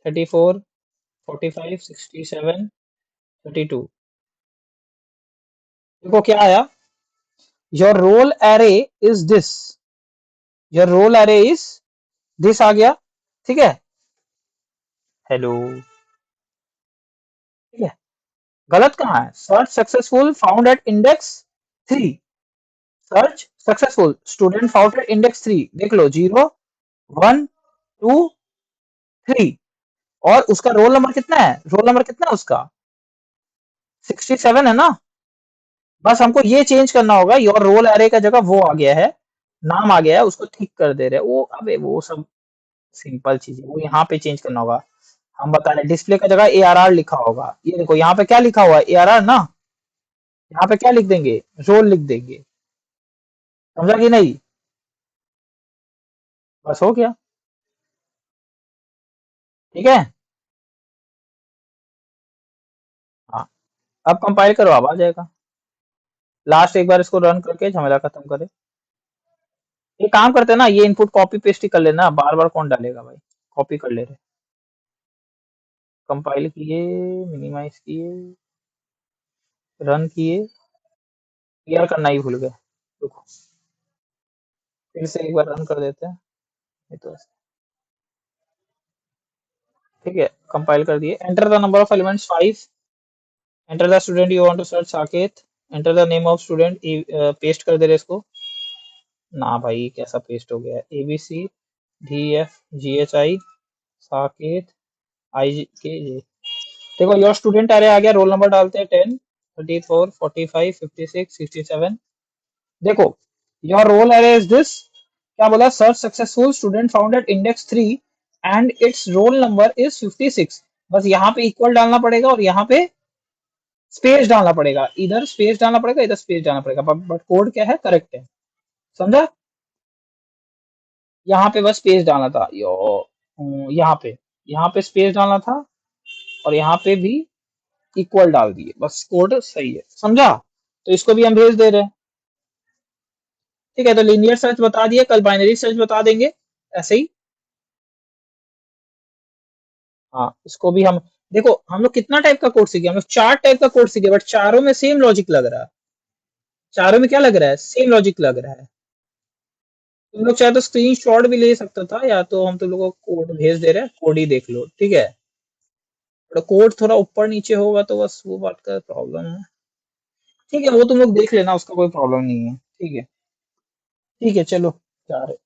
34 45 67 32, देखो क्या आया, your roll array is this, your roll array is this आ गया, ठीक है, हेलो, ठीक है, गलत कहाँ है, search successful found at index 3, search successful student found at index 3, देख लो 0 1 2 3, और उसका रोल नंबर कितना है, रोल नंबर कितना है उसका, 67 है ना, बस हमको ये चेंज करना होगा, योर रोल एरे का जगह वो आ गया है, नाम आ गया है, उसको ठीक कर दे रहे हैं वो, अबे वो सब सिंपल चीज है, वो यहाँ पे चेंज करना होगा, हम बता रहे डिस्प्ले का जगह ए आर आर लिखा होगा, ये देखो यहाँ पे क्या लिखा हुआ है, ए आर आर ना, यहाँ पे क्या लिख देंगे, रोल लिख देंगे, समझा कि नहीं, बस हो गया। ठीक है। हाँ, अब कंपाइल करो, अब आ जाएगा। लास्ट एक बार इसको रन करके झमेला खत्म करे। ये काम करते हैं ना, ये इनपुट कॉपी पेस्ट ही कर लेना, बार बार कौन डालेगा भाई। कॉपी कर ले रहे। कंपाइल किए, मिनिमाइज किए, रन किए, क्लियर करना ही भूल गए। रुको, फिर से एक बार रन कर देते हैं। ये तो ठीक है, कंपाइल कर दिए। Enter the number of elements 5। Enter the student you want to search Saket. Enter the name of student, paste कर दे रहे इसको। ना भाई, कैसा पेस्ट हो गया। ABC DFGHI Saket IKJ। देखो योर स्टूडेंट अरे आ गया, रोल नंबर डालते हैं 10 34 45 56 67। देखो योर रोल अरे इज दिस। क्या बोला, search successful student found at index 3 and its roll number is 56। बस यहाँ पे इक्वल डालना पड़ेगा और यहाँ पे स्पेस डालना पड़ेगा, इधर स्पेस डालना पड़ेगा, इधर स्पेस डालना पड़ेगा, बट कोड क्या है, करेक्ट है। समझा। यहाँ पे बस स्पेस डालना था यो, यहाँ पे स्पेस डालना था, और यहाँ पे भी इक्वल डाल दिए, बस कोड सही है। समझा। तो इसको भी हम भेज दे रहे हैं। ठीक है, तो लीनियर सर्च बता दिए, कल बाइनरी सर्च बता देंगे ऐसे ही। हाँ, इसको भी हम, देखो हम लोग कितना टाइप का कोड सीखे, हम लोग 4 टाइप का कोड सीखे, बट चारों में सेम लॉजिक लग रहा है। चारों में क्या लग रहा है, सेम लॉजिक लग रहा है। तुम लोग चाहे तो स्क्रीन शॉट भी ले सकता था, या तो हम तुम लोग को कोड भेज दे रहे हैं, कोड ही देख लो। ठीक है, तो कोड थोड़ा ऊपर नीचे होगा तो बस वो बात का प्रॉब्लम है। ठीक है, वो तुम लोग देख लेना, उसका कोई प्रॉब्लम नहीं है। ठीक है। ठीक है, चलो जा रहे।